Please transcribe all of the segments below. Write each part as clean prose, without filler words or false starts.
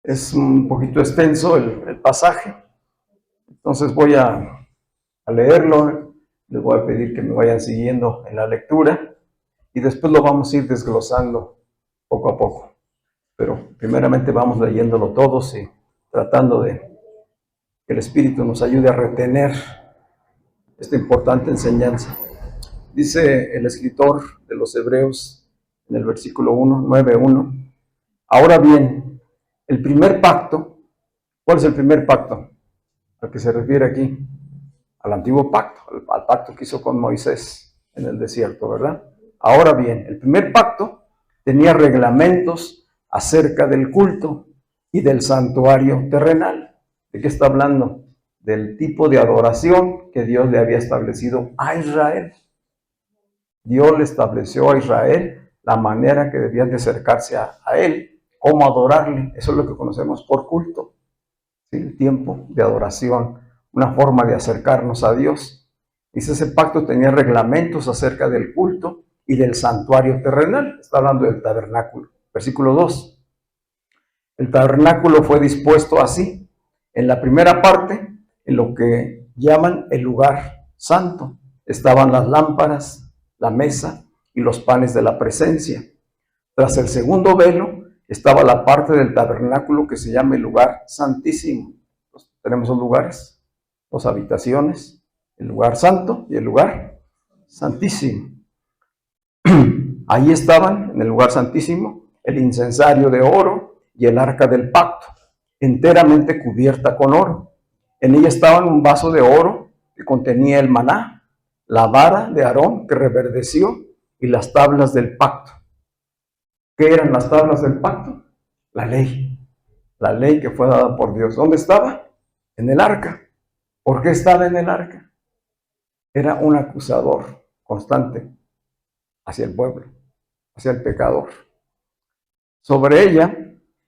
Es un poquito extenso el pasaje, entonces voy a leerlo. Les voy a pedir que me vayan siguiendo en la lectura y después lo vamos a ir desglosando poco a poco. Pero primeramente vamos leyéndolo todos y tratando de que el Espíritu nos ayude a retener esta importante enseñanza. Dice el escritor de los Hebreos en el versículo 9:1. Ahora bien, el primer pacto, ¿cuál es el primer pacto al que se refiere aquí? Al antiguo pacto, al pacto que hizo con Moisés en el desierto, ¿verdad? Ahora bien, el primer pacto tenía reglamentos acerca del culto y del santuario terrenal. ¿De qué está hablando? Del tipo de adoración que Dios le había establecido a Israel. Dios le estableció a Israel la manera que debían de acercarse a Él, cómo adorarle. Eso es lo que conocemos por culto, ¿sí? El tiempo de adoración, una forma de acercarnos a Dios. Dice, ese pacto tenía reglamentos acerca del culto y del santuario terrenal. Está hablando del tabernáculo. Versículo 2. El tabernáculo fue dispuesto así. En la primera parte, en lo que llaman el lugar santo, estaban las lámparas, la mesa y los panes de la presencia. Tras el segundo velo estaba la parte del tabernáculo que se llama el lugar santísimo. Tenemos dos lugares, dos habitaciones, el lugar santo y el lugar santísimo. Ahí estaban, en el lugar santísimo, el incensario de oro y el arca del pacto, enteramente cubierta con oro. En ella estaban un vaso de oro que contenía el maná, la vara de Aarón que reverdeció y las tablas del pacto. ¿Qué eran las tablas del pacto? La ley que fue dada por Dios. ¿Dónde estaba? En el arca. ¿Por qué estaba en el arca? Era un acusador constante hacia el pueblo, hacia el pecador. Sobre ella,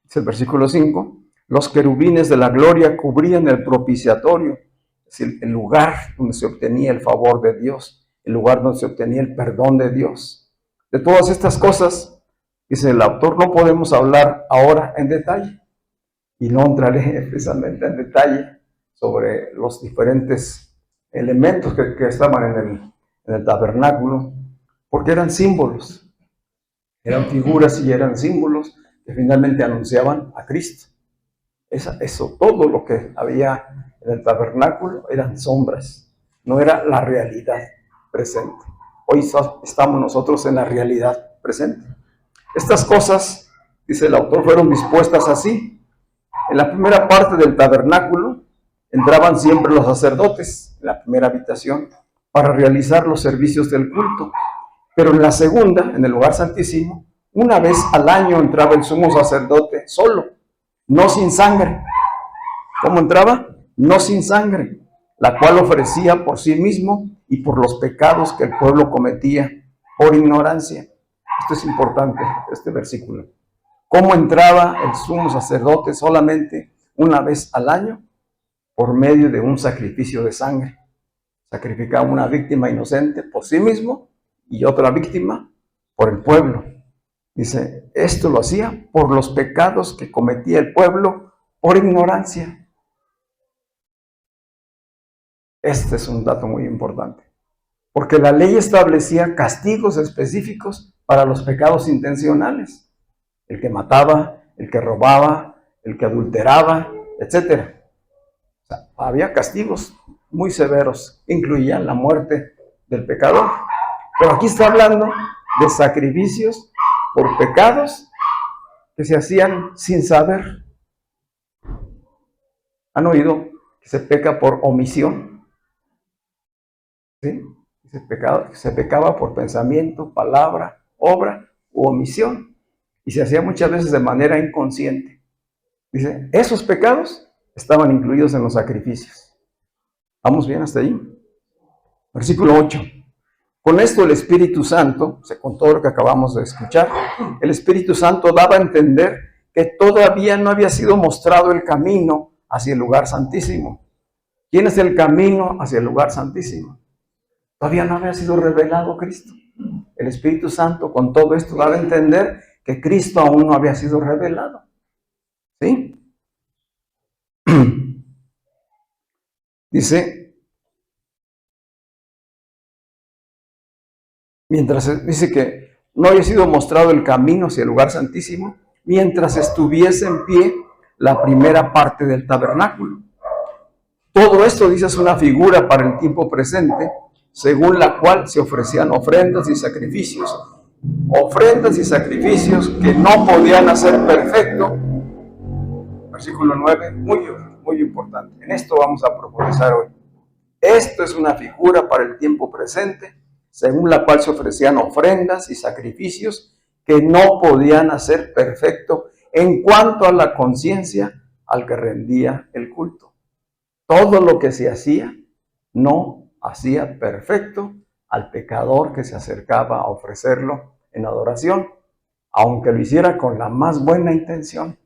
es el versículo 5, los querubines de la gloria cubrían el propiciatorio, es decir, el lugar donde se obtenía el favor de Dios, el lugar donde se obtenía el perdón de Dios. De todas estas cosas, dice el autor, no podemos hablar ahora en detalle, y no entraré precisamente en detalle sobre los diferentes elementos que estaban en el tabernáculo, porque eran símbolos, eran figuras y eran símbolos que finalmente anunciaban a Cristo. Eso, todo lo que había en el tabernáculo eran sombras, no era la realidad presente. Hoy estamos nosotros en la realidad presente. Estas cosas, dice el autor, fueron dispuestas así. En la primera parte del tabernáculo entraban siempre los sacerdotes, en la primera habitación, para realizar los servicios del culto. Pero en la segunda, en el lugar santísimo, una vez al año entraba el sumo sacerdote solo, no sin sangre. ¿Cómo entraba? No sin sangre, la cual ofrecía por sí mismo y por los pecados que el pueblo cometía por ignorancia. Esto es importante, este versículo. ¿Cómo entraba el sumo sacerdote solamente una vez al año? Por medio de un sacrificio de sangre. Sacrificaba una víctima inocente por sí mismo y otra víctima por el pueblo. Dice, esto lo hacía por los pecados que cometía el pueblo por ignorancia. Este es un dato muy importante, porque la ley establecía castigos específicos para los pecados intencionales. El que mataba, el que robaba, el que adulteraba, etc. O sea, había castigos muy severos, incluían la muerte del pecador. Pero aquí está hablando de sacrificios por pecados que se hacían sin saber. ¿Han oído que se peca por omisión? ¿Sí? Se pecaba por pensamiento, palabra, obra u omisión. Y se hacía muchas veces de manera inconsciente. Dice, esos pecados estaban incluidos en los sacrificios. ¿Vamos bien hasta ahí? Versículo 8. Con esto el Espíritu Santo, con todo lo que acabamos de escuchar, el Espíritu Santo daba a entender que todavía no había sido mostrado el camino hacia el lugar santísimo. ¿Quién es el camino hacia el lugar santísimo? Todavía no había sido revelado Cristo. El Espíritu Santo con todo esto daba a entender que Cristo aún no había sido revelado. ¿Sí? Dice que no había sido mostrado el camino hacia el lugar santísimo mientras estuviese en pie la primera parte del tabernáculo. Todo esto, dice, es una figura para el tiempo presente, según la cual se ofrecían ofrendas y sacrificios. Ofrendas y sacrificios que no podían hacer perfecto. Versículo 9, muy importante. En esto vamos a profundizar hoy. Esto es una figura para el tiempo presente, según la cual se ofrecían ofrendas y sacrificios que no podían hacer perfecto en cuanto a la conciencia al que rendía el culto. Todo lo que se hacía no hacía perfecto al pecador que se acercaba a ofrecerlo en adoración, aunque lo hiciera con la más buena intención,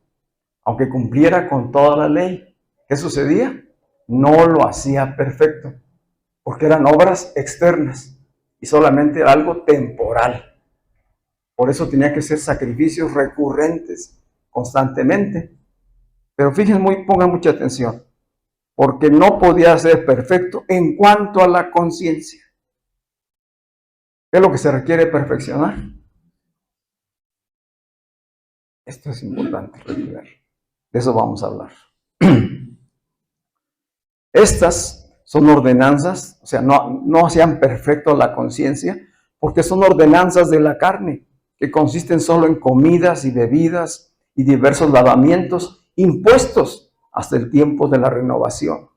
aunque cumpliera con toda la ley. ¿Qué sucedía? No lo hacía perfecto, porque eran obras externas y solamente era algo temporal. Por eso tenía que ser sacrificios recurrentes constantemente. Pero fíjense, pongan mucha atención, porque no podía ser perfecto en cuanto a la conciencia. ¿Qué es lo que se requiere perfeccionar? Esto es importante recordar. De eso vamos a hablar. Estas son ordenanzas, o sea, no hacían perfecto la conciencia, porque son ordenanzas de la carne, que consisten solo en comidas y bebidas y diversos lavamientos impuestos hasta el tiempo de la renovación.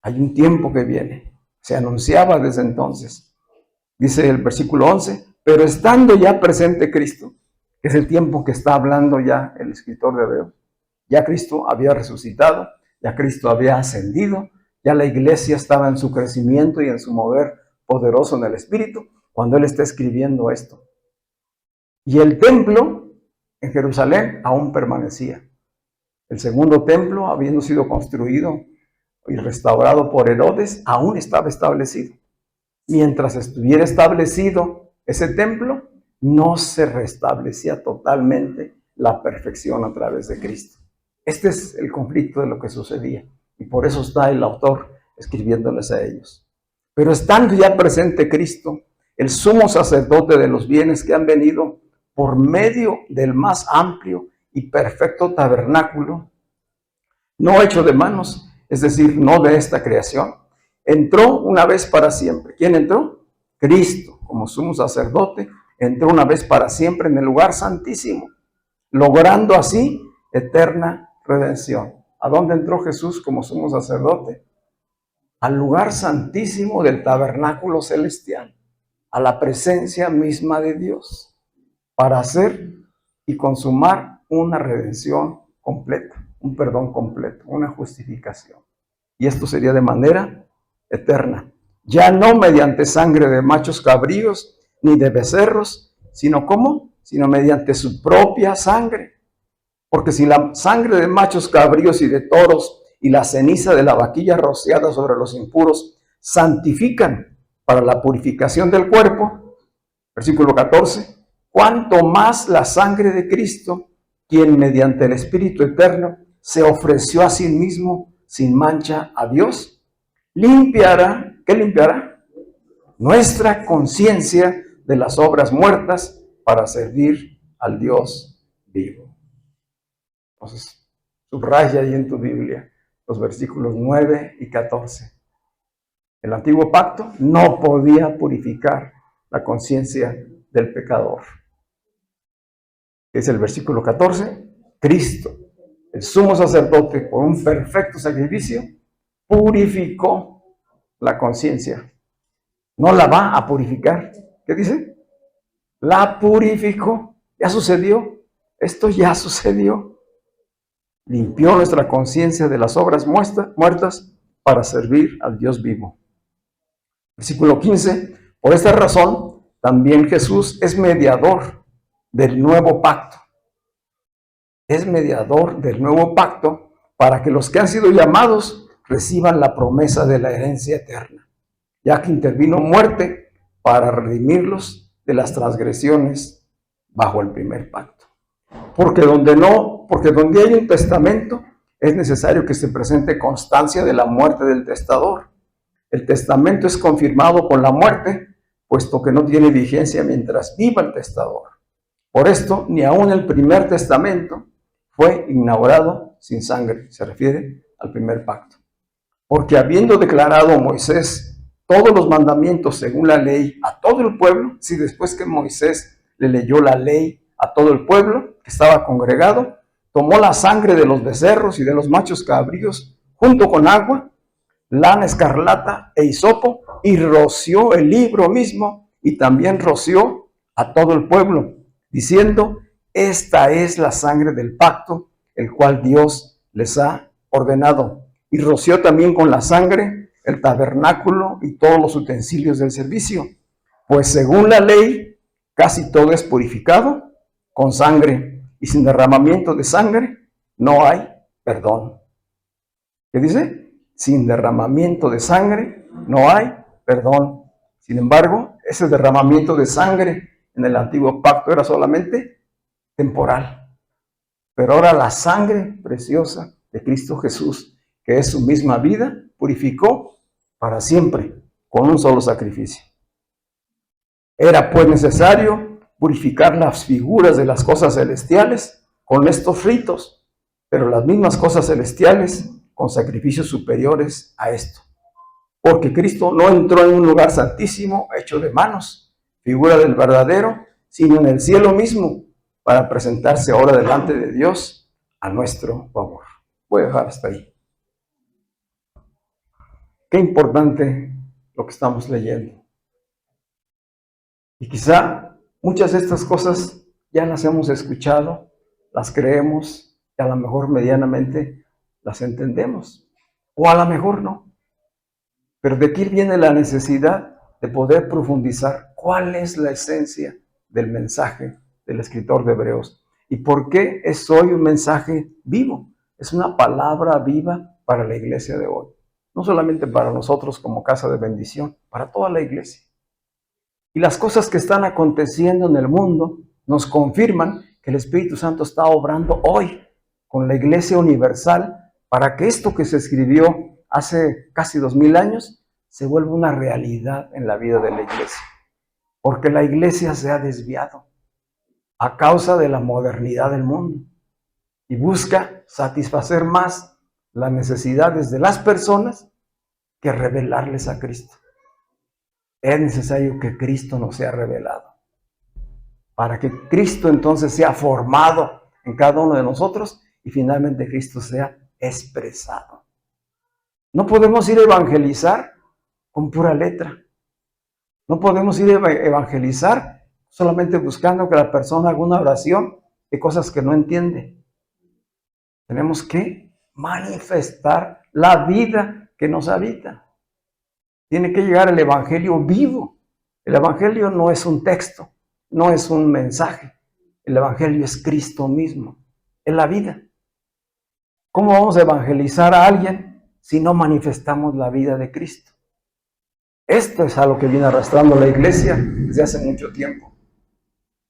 Hay un tiempo que viene, se anunciaba desde entonces. Dice el versículo 11, pero estando ya presente Cristo, que es el tiempo que está hablando ya el escritor de Hebreos, ya Cristo había resucitado, ya Cristo había ascendido, ya la iglesia estaba en su crecimiento y en su mover poderoso en el Espíritu, cuando él está escribiendo esto. Y el templo en Jerusalén aún permanecía. El segundo templo, habiendo sido construido y restaurado por Herodes, aún estaba establecido. Mientras estuviera establecido ese templo, no se restablecía totalmente la perfección a través de Cristo. Este es el conflicto de lo que sucedía, y por eso está el autor escribiéndoles a ellos. Pero estando ya presente Cristo, el sumo sacerdote de los bienes que han venido por medio del más amplio y perfecto tabernáculo, no hecho de manos, es decir, no de esta creación, entró una vez para siempre. ¿Quién entró? Cristo, como sumo sacerdote, entró una vez para siempre en el lugar santísimo, logrando así eterna redención. ¿A dónde entró Jesús como sumo sacerdote? Al lugar santísimo del tabernáculo celestial, a la presencia misma de Dios, para hacer y consumar una redención completa, un perdón completo, una justificación. Y esto sería de manera eterna. Ya no mediante sangre de machos cabríos ni de becerros, sino ¿cómo? Sino mediante su propia sangre. Porque si la sangre de machos cabríos y de toros y la ceniza de la vaquilla rociada sobre los impuros santifican para la purificación del cuerpo, versículo 14, cuanto más la sangre de Cristo, quien mediante el Espíritu Eterno se ofreció a sí mismo sin mancha a Dios, limpiará, ¿qué limpiará? Nuestra conciencia de las obras muertas para servir al Dios vivo. Entonces, subraya ahí en tu Biblia los versículos 9 y 14. El antiguo pacto no podía purificar la conciencia del pecador. Es el versículo 14. Cristo, el sumo sacerdote, por un perfecto sacrificio, purificó la conciencia. No la va a purificar. ¿Qué dice? La purificó. Ya sucedió. Esto ya sucedió. Limpió nuestra conciencia de las obras muertas para servir al Dios vivo. Versículo 15. Por esta razón, también Jesús es mediador del nuevo pacto. Es mediador del nuevo pacto para que los que han sido llamados reciban la promesa de la herencia eterna, ya que intervino muerte para redimirlos de las transgresiones bajo el primer pacto. Porque donde hay un testamento, es necesario que se presente constancia de la muerte del testador. El testamento es confirmado con la muerte, puesto que no tiene vigencia mientras viva el testador. Por esto, ni aun el primer testamento fue inaugurado sin sangre. Se refiere al primer pacto. Porque habiendo declarado Moisés todos los mandamientos según la ley a todo el pueblo, si después que Moisés le leyó la ley a todo el pueblo que estaba congregado, tomó la sangre de los becerros y de los machos cabríos junto con agua, lana escarlata e hisopo, y roció el libro mismo, y también roció a todo el pueblo, diciendo: esta es la sangre del pacto, el cual Dios les ha ordenado. Y roció también con la sangre el tabernáculo y todos los utensilios del servicio, pues según la ley casi todo es purificado con sangre, y sin derramamiento de sangre no hay perdón. ¿Qué dice? Sin derramamiento de sangre no hay perdón. Sin embargo, ese derramamiento de sangre en el antiguo pacto era solamente temporal. Pero ahora la sangre preciosa de Cristo Jesús, que es su misma vida, purificó para siempre con un solo sacrificio. Era pues necesario purificar las figuras de las cosas celestiales con estos ritos, pero las mismas cosas celestiales con sacrificios superiores a esto. Porque Cristo no entró en un lugar santísimo hecho de manos, figura del verdadero, sino en el cielo mismo, para presentarse ahora delante de Dios a nuestro favor. Voy a dejar hasta ahí. Qué importante lo que estamos leyendo. Y quizá muchas de estas cosas ya las hemos escuchado, las creemos, y a lo mejor medianamente las entendemos, o a lo mejor no. Pero de aquí viene la necesidad de poder profundizar cuál es la esencia del mensaje del escritor de Hebreos y por qué es hoy un mensaje vivo. Es una palabra viva para la iglesia de hoy. No solamente para nosotros como casa de bendición, para toda la iglesia. Y las cosas que están aconteciendo en el mundo nos confirman que el Espíritu Santo está obrando hoy con la iglesia universal para que esto que se escribió hace casi 2000 años se vuelva una realidad en la vida de la iglesia. Porque la iglesia se ha desviado a causa de la modernidad del mundo y busca satisfacer más las necesidades de las personas que revelarles a Cristo. Es necesario que Cristo nos sea revelado, para que Cristo entonces sea formado en cada uno de nosotros y finalmente Cristo sea expresado. No podemos ir a evangelizar con pura letra. No podemos ir a evangelizar solamente buscando que la persona haga una oración de cosas que no entiende. Tenemos que manifestar la vida que nos habita. Tiene que llegar el evangelio vivo. El evangelio no es un texto, no es un mensaje. El evangelio es Cristo mismo, es la vida. ¿Cómo vamos a evangelizar a alguien si no manifestamos la vida de Cristo? Esto es algo que viene arrastrando la iglesia desde hace mucho tiempo.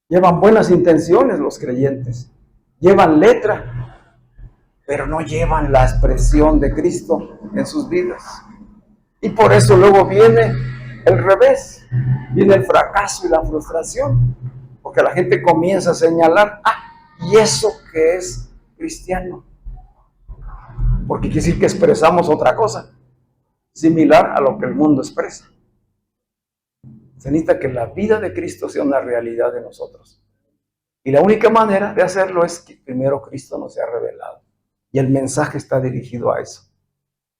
Llevan buenas intenciones los creyentes, llevan letra, pero no llevan la expresión de Cristo en sus vidas. Y por eso luego viene el revés, viene el fracaso y la frustración, porque la gente comienza a señalar, ¿y eso qué es cristiano? Porque quiere decir que expresamos otra cosa, similar a lo que el mundo expresa. Se necesita que la vida de Cristo sea una realidad de nosotros. Y la única manera de hacerlo es que primero Cristo nos sea revelado. Y el mensaje está dirigido a eso,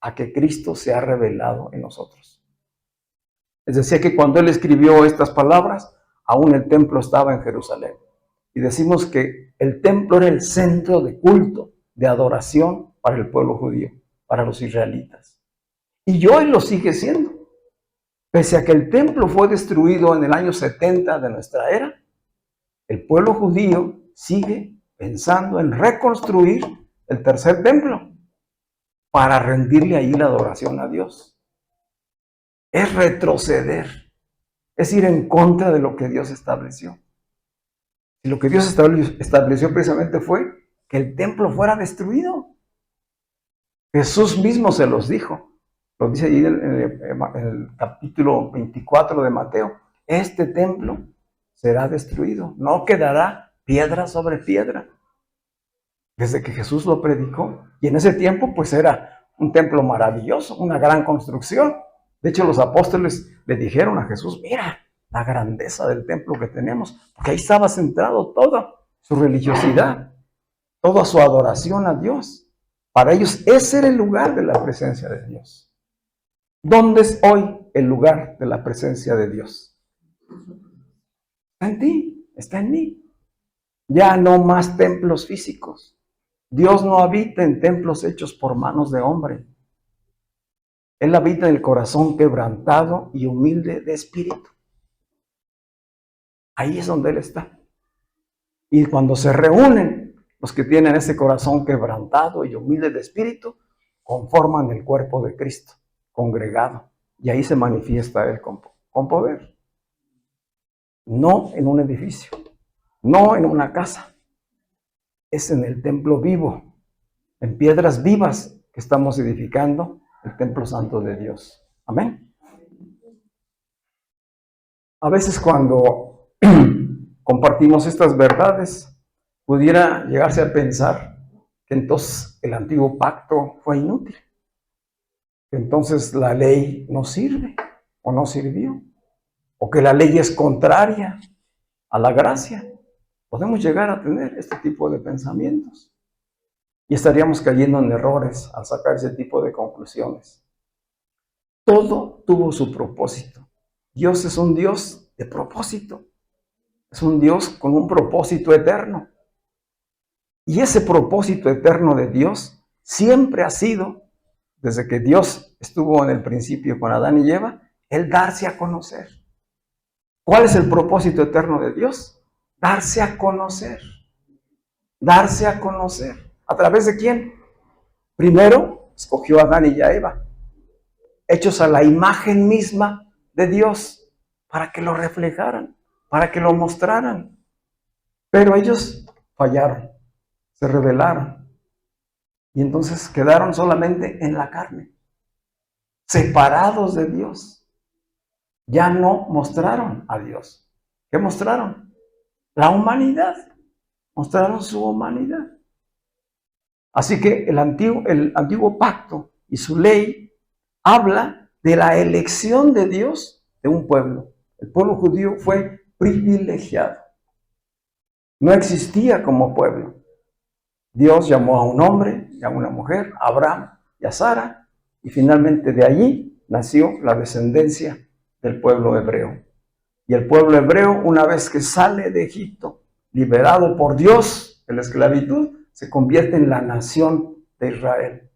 a que Cristo sea revelado en nosotros. Les decía que cuando él escribió estas palabras, aún el templo estaba en Jerusalén. Y decimos que el templo era el centro de culto, de adoración para el pueblo judío, para los israelitas. Y hoy lo sigue siendo. Pese a que el templo fue destruido en el año 70 de nuestra era, el pueblo judío sigue pensando en reconstruir el tercer templo para rendirle ahí la adoración a Dios. Es retroceder, es ir en contra de lo que Dios estableció. Y lo que Dios estableció precisamente fue que el templo fuera destruido. Jesús mismo se los dijo. Lo dice ahí en el capítulo 24 de Mateo. Este templo será destruido. No quedará piedra sobre piedra. Desde que Jesús lo predicó. Y en ese tiempo pues era un templo maravilloso, una gran construcción. De hecho los apóstoles le dijeron a Jesús, mira la grandeza del templo que tenemos. Porque ahí estaba centrado toda su religiosidad, toda su adoración a Dios. Para ellos ese era el lugar de la presencia de Dios. ¿Dónde es hoy el lugar de la presencia de Dios? Está en ti, está en mí. Ya no más templos físicos. Dios no habita en templos hechos por manos de hombre. Él habita en el corazón quebrantado y humilde de espíritu. Ahí es donde Él está. Y cuando se reúnen los que tienen ese corazón quebrantado y humilde de espíritu, conforman el cuerpo de Cristo, congregado. Y ahí se manifiesta Él con poder. No en un edificio, no en una casa. Es en el templo vivo, en piedras vivas que estamos edificando el templo santo de Dios. Amén. A veces cuando compartimos estas verdades, pudiera llegarse a pensar que entonces el antiguo pacto fue inútil, que entonces la ley no sirve o no sirvió, o que la ley es contraria a la gracia. Podemos llegar a tener este tipo de pensamientos y estaríamos cayendo en errores al sacar ese tipo de conclusiones. Todo tuvo su propósito. Dios es un Dios de propósito. Es un Dios con un propósito eterno. Y ese propósito eterno de Dios siempre ha sido, desde que Dios estuvo en el principio con Adán y Eva, el darse a conocer. ¿Cuál es el propósito eterno de Dios? Darse a conocer. Darse a conocer. ¿A través de quién? Primero, escogió a Adán y a Eva, hechos a la imagen misma de Dios, para que lo reflejaran, para que lo mostraran. Pero ellos fallaron, se rebelaron, y entonces quedaron solamente en la carne, separados de Dios. Ya no mostraron a Dios. ¿Qué mostraron? La humanidad. Mostraron su humanidad. Así que el antiguo pacto y su ley habla de la elección de Dios de un pueblo. El pueblo judío fue privilegiado. No existía como pueblo. Dios llamó a un hombre y a una mujer, a Abraham y a Sara, y finalmente de allí nació la descendencia del pueblo hebreo. Y el pueblo hebreo, una vez que sale de Egipto, liberado por Dios de la esclavitud, se convierte en la nación de Israel.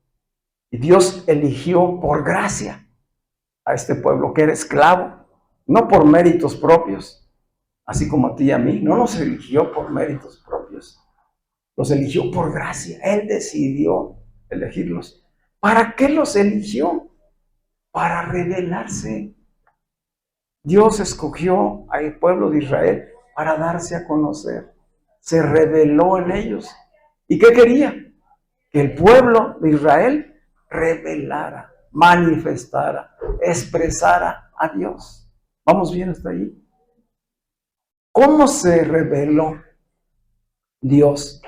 Y Dios eligió por gracia a este pueblo que era esclavo, no por méritos propios, así como a ti y a mí. No nos eligió por méritos propios, los eligió por gracia. Él decidió elegirlos. ¿Para qué los eligió? Para revelarse. Dios escogió al pueblo de Israel para darse a conocer. Se reveló en ellos. ¿Y qué quería? Que el pueblo de Israel revelara, manifestara, expresara a Dios. ¿Vamos bien hasta ahí? ¿Cómo se reveló Dios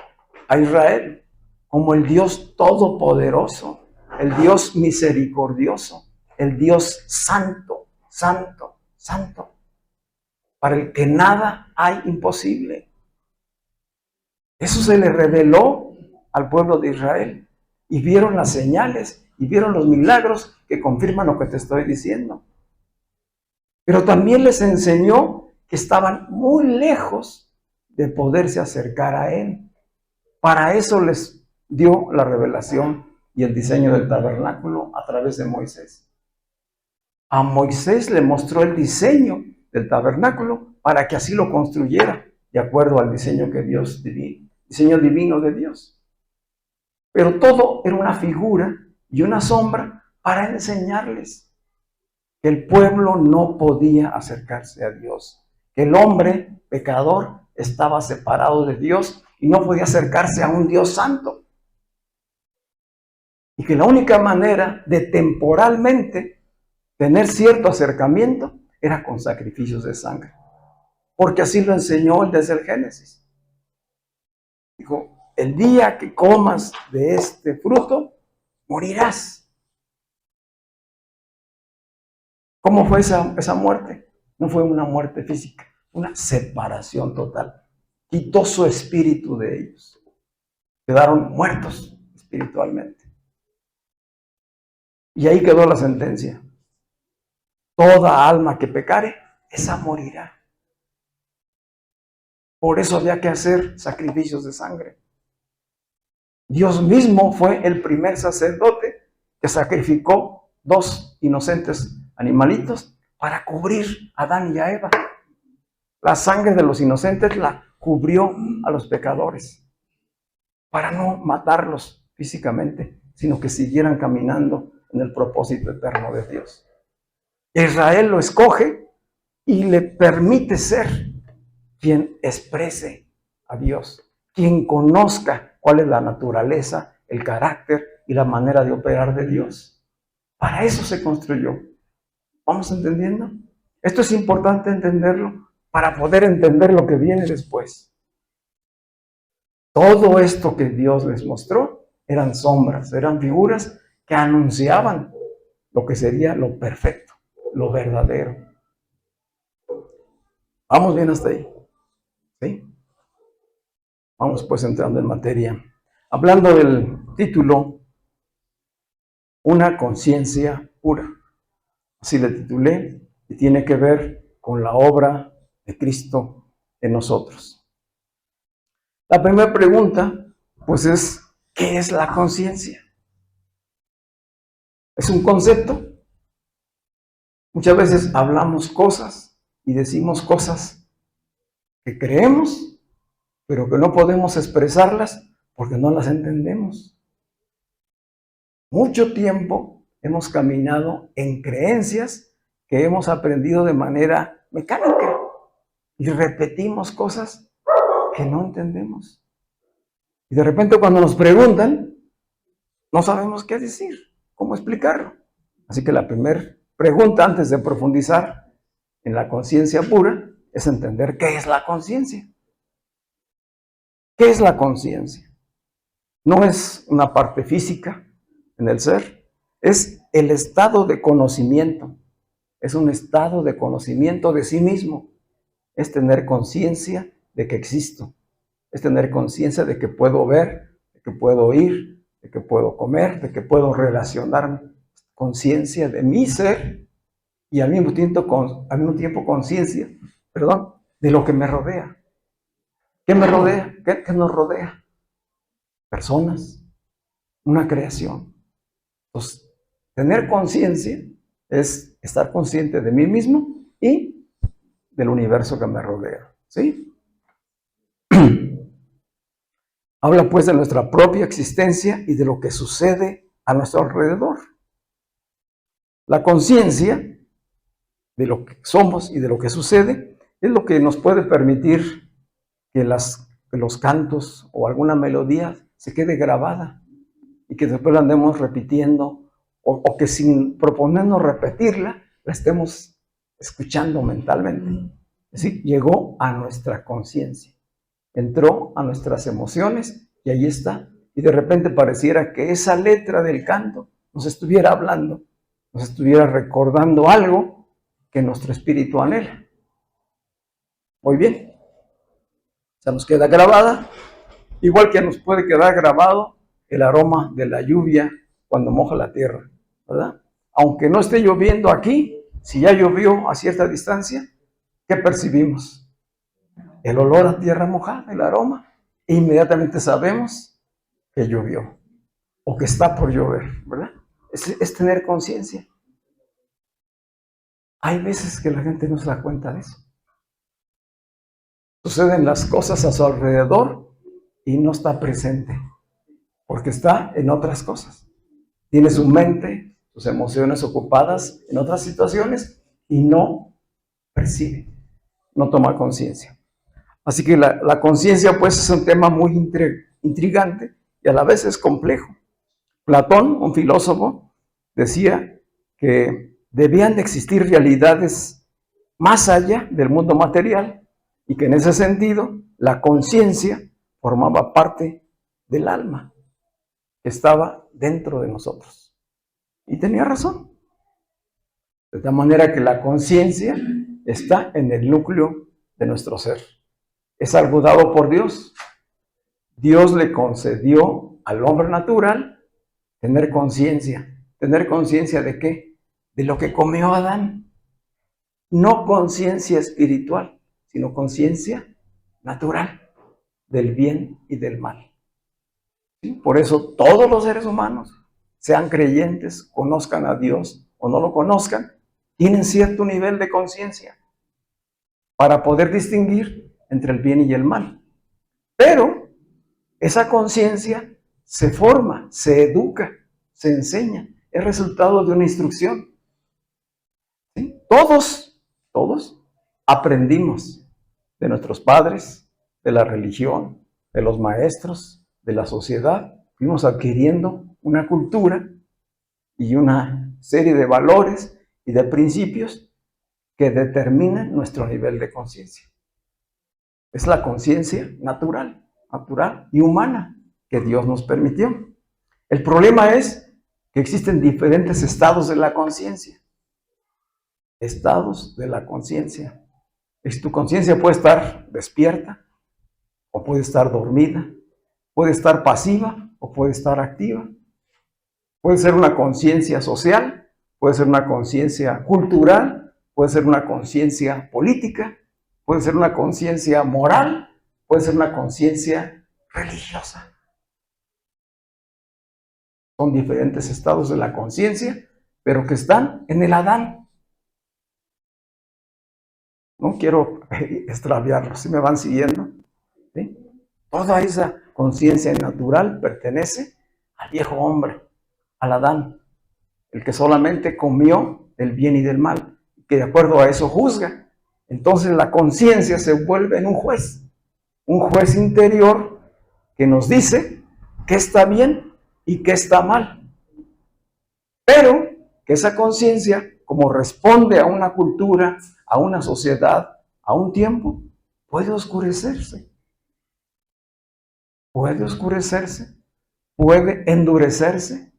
a Israel? Como el Dios todopoderoso, el Dios misericordioso, el Dios santo, santo, santo, para el que nada hay imposible. Eso se le reveló al pueblo de Israel y vieron las señales y vieron los milagros que confirman lo que te estoy diciendo. Pero también les enseñó que estaban muy lejos de poderse acercar a Él. Para eso les dio la revelación y el diseño del tabernáculo a través de Moisés. A Moisés le mostró el diseño del tabernáculo para que así lo construyera, de acuerdo al diseño que diseño divino de Dios. Pero todo era una figura y una sombra para enseñarles que el pueblo no podía acercarse a Dios, que el hombre pecador estaba separado de Dios y no podía acercarse a un Dios santo. Y que la única manera de temporalmente tener cierto acercamiento era con sacrificios de sangre. Porque así lo enseñó desde el Génesis. Dijo, el día que comas de este fruto, morirás. ¿Cómo fue esa muerte? No fue una muerte física, una separación total. Quitó su espíritu de ellos. Quedaron muertos espiritualmente. Y ahí quedó la sentencia. Toda alma que pecare, esa morirá. Por eso había que hacer sacrificios de sangre. Dios mismo fue el primer sacerdote que sacrificó 2 inocentes animalitos para cubrir a Adán y a Eva. La sangre de los inocentes la cubrió a los pecadores para no matarlos físicamente, sino que siguieran caminando en el propósito eterno de Dios. Israel lo escoge y le permite ser quien exprese a Dios, quien conozca cuál es la naturaleza, el carácter y la manera de operar de Dios. Para eso se construyó. ¿Vamos entendiendo? Esto es importante entenderlo para poder entender lo que viene después. Todo esto que Dios les mostró eran sombras, eran figuras que anunciaban lo que sería lo perfecto, lo verdadero. ¿Vamos bien hasta ahí? ¿Sí? Vamos pues entrando en materia. Hablando del título, una conciencia pura. Así le titulé, y tiene que ver con la obra de Cristo en nosotros. La primera pregunta, pues es, ¿qué es la conciencia? ¿Es un concepto? Muchas veces hablamos cosas y decimos cosas que creemos, pero que no podemos expresarlas porque no las entendemos. Mucho tiempo hemos caminado en creencias que hemos aprendido de manera mecánica y repetimos cosas que no entendemos. Y de repente cuando nos preguntan, no sabemos qué decir, cómo explicarlo. Así que la primera pregunta antes de profundizar en la conciencia pura es entender qué es la conciencia. ¿Qué es la conciencia? No es una parte física en el ser, es el estado de conocimiento. Es un estado de conocimiento de sí mismo. Es tener conciencia de que existo. Es tener conciencia de que puedo ver, de que puedo oír, de que puedo comer, de que puedo relacionarme. Conciencia de mi ser y al mismo tiempo conciencia, de lo que me rodea. ¿Qué me rodea? ¿Qué nos rodea? Personas, una creación. Entonces, tener conciencia es estar consciente de mí mismo y del universo que me rodea. ¿Sí? Habla pues de nuestra propia existencia y de lo que sucede a nuestro alrededor. La conciencia de lo que somos y de lo que sucede es lo que nos puede permitir que los cantos o alguna melodía se quede grabada y que después la andemos repitiendo o que sin proponernos repetirla, la estemos escuchando mentalmente. Es decir, llegó a nuestra conciencia, entró a nuestras emociones y ahí está. Y de repente pareciera que esa letra del canto nos estuviera hablando, nos estuviera recordando algo que nuestro espíritu anhela. Muy bien. Se nos queda grabada, igual que nos puede quedar grabado el aroma de la lluvia cuando moja la tierra, ¿verdad? Aunque no esté lloviendo aquí, si ya llovió a cierta distancia, ¿qué percibimos? El olor a tierra mojada, el aroma, e inmediatamente sabemos que llovió o que está por llover, ¿verdad? Es tener conciencia. Hay veces que la gente no se da cuenta de eso. Suceden las cosas a su alrededor y no está presente, porque está en otras cosas. Tiene su mente, sus emociones ocupadas en otras situaciones y no percibe, no toma conciencia. Así que la conciencia pues es un tema muy intrigante y a la vez es complejo. Platón, un filósofo, decía que debían de existir realidades más allá del mundo material y que en ese sentido la conciencia formaba parte del alma que estaba dentro de nosotros. Y tenía razón. De tal manera que la conciencia está en el núcleo de nuestro ser. Es algo dado por Dios. Dios le concedió al hombre natural tener conciencia. ¿Tener conciencia de qué? De lo que comió Adán. No conciencia espiritual, sino conciencia natural del bien y del mal. ¿Sí? Por eso todos los seres humanos, sean creyentes, conozcan a Dios o no lo conozcan, tienen cierto nivel de conciencia para poder distinguir entre el bien y el mal. Pero esa conciencia se forma, se educa, se enseña, es resultado de una instrucción. ¿Sí? Todos aprendimos de nuestros padres, de la religión, de los maestros, de la sociedad. Fuimos adquiriendo una cultura y una serie de valores y de principios que determinan nuestro nivel de conciencia. Es la conciencia natural y humana que Dios nos permitió. El problema es que existen diferentes estados de la conciencia. Estados de la conciencia. Tu conciencia puede estar despierta o puede estar dormida, puede estar pasiva o puede estar activa. Puede ser una conciencia social, puede ser una conciencia cultural, puede ser una conciencia política, puede ser una conciencia moral, puede ser una conciencia religiosa. Son diferentes estados de la conciencia, pero que están en el Adán. No quiero extraviarlo, si me van siguiendo. ¿Sí? Toda esa conciencia natural pertenece al viejo hombre, al Adán, el que solamente comió del bien y del mal, que de acuerdo a eso juzga. Entonces la conciencia se vuelve en un juez interior que nos dice qué está bien y qué está mal. Pero que esa conciencia, como responde a una cultura, a una sociedad, a un tiempo, puede oscurecerse. Puede oscurecerse, puede endurecerse,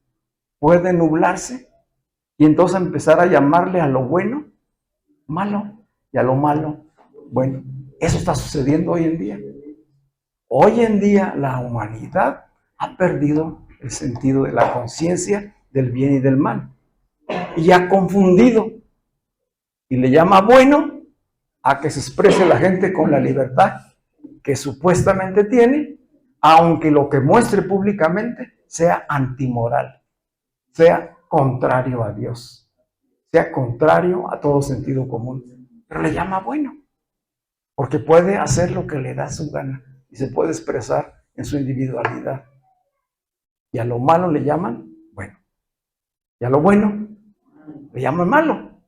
puede nublarse y entonces empezar a llamarle a lo bueno malo y a lo malo bueno. Eso está sucediendo hoy en día. Hoy en día la humanidad ha perdido el sentido de la conciencia del bien y del mal y ha confundido y le llama bueno a que se exprese la gente con la libertad que supuestamente tiene, aunque lo que muestre públicamente sea antimoral, sea contrario a Dios, sea contrario a todo sentido común. Pero le llama bueno, porque puede hacer lo que le da su gana y se puede expresar en su individualidad. Y a lo malo le llaman bueno. Y a lo bueno le llaman malo,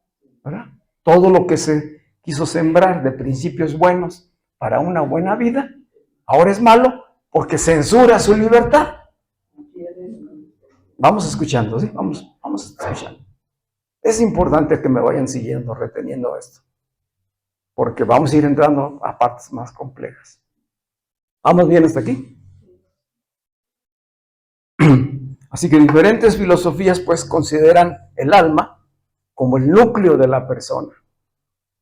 ¿verdad? Todo lo que se quiso sembrar de principios buenos para una buena vida, ahora es malo porque censura su libertad. Vamos escuchando, ¿sí? Vamos escuchando. Es importante que me vayan siguiendo, reteniendo esto, porque vamos a ir entrando a partes más complejas. ¿Vamos bien hasta aquí? Así que diferentes filosofías pues consideran el alma como el núcleo de la persona.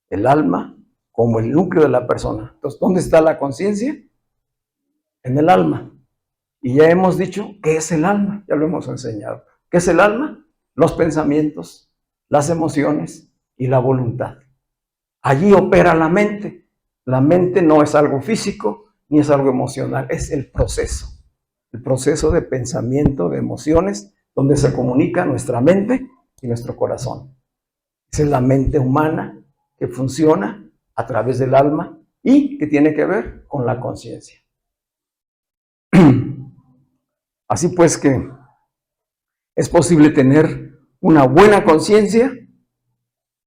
El alma como el núcleo de la persona. Entonces, ¿dónde está la conciencia? En el alma. Y ya hemos dicho qué es el alma, ya lo hemos enseñado. ¿Qué es el alma? Los pensamientos, las emociones y la voluntad. Allí opera la mente. La mente no es algo físico ni es algo emocional, es el proceso de pensamiento, de emociones, donde se comunica nuestra mente y nuestro corazón. Esa es la mente humana que funciona a través del alma y que tiene que ver con la conciencia. Así pues que es posible tener una buena conciencia,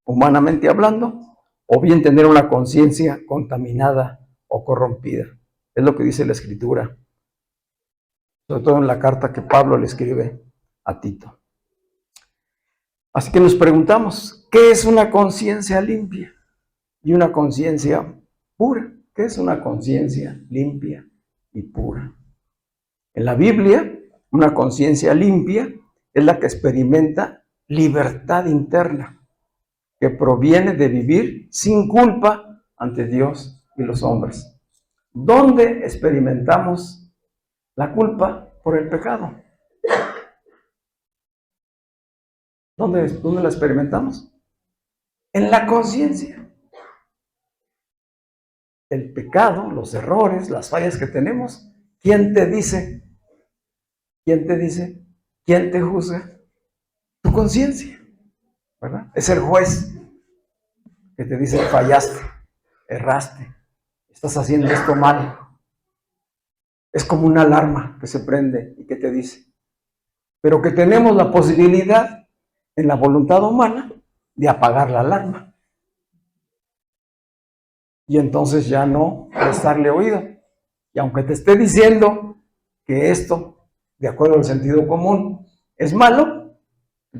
humanamente hablando, o bien tener una conciencia contaminada o corrompida. Es lo que dice la Escritura, sobre todo en la carta que Pablo le escribe a Tito. Así que nos preguntamos, ¿qué es una conciencia limpia y una conciencia pura? ¿Qué es una conciencia limpia y pura? En la Biblia, una conciencia limpia es la que experimenta libertad interna, que proviene de vivir sin culpa ante Dios y los hombres. ¿Dónde experimentamos la culpa? Por el pecado. ¿Dónde la experimentamos? En la conciencia. El pecado, los errores, las fallas que tenemos, ¿quién te dice? ¿Quién te dice? ¿Quién te juzga? Tu conciencia, ¿verdad? Es el juez que te dice, fallaste, erraste, estás haciendo esto mal. Es como una alarma que se prende y que te dice, pero que tenemos la posibilidad en la voluntad humana de apagar la alarma. Y entonces ya no prestarle oído. Y aunque te esté diciendo que esto, de acuerdo al sentido común, es malo,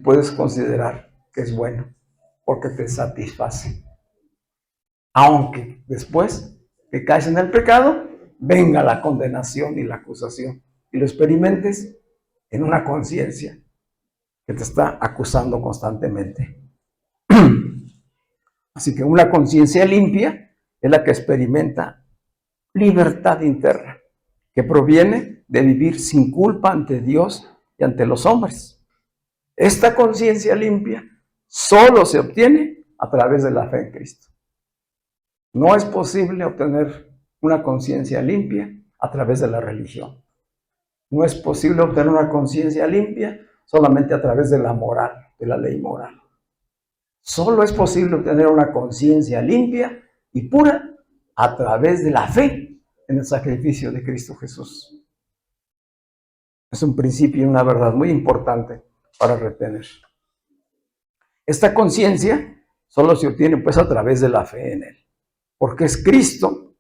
puedes considerar que es bueno, porque te satisface. Aunque después que caes en el pecado, venga la condenación y la acusación, y lo experimentes en una conciencia que te está acusando constantemente. Así que una conciencia limpia es la que experimenta libertad interna, que proviene de vivir sin culpa ante Dios y ante los hombres. Esta conciencia limpia solo se obtiene a través de la fe en Cristo. No es posible obtener una conciencia limpia a través de la religión. No es posible obtener una conciencia limpia solamente a través de la moral, de la ley moral. Solo es posible obtener una conciencia limpia y pura a través de la fe en el sacrificio de Cristo Jesús. Es un principio y una verdad muy importante para retener. Esta conciencia solo se obtiene pues a través de la fe en Él, porque es Cristo,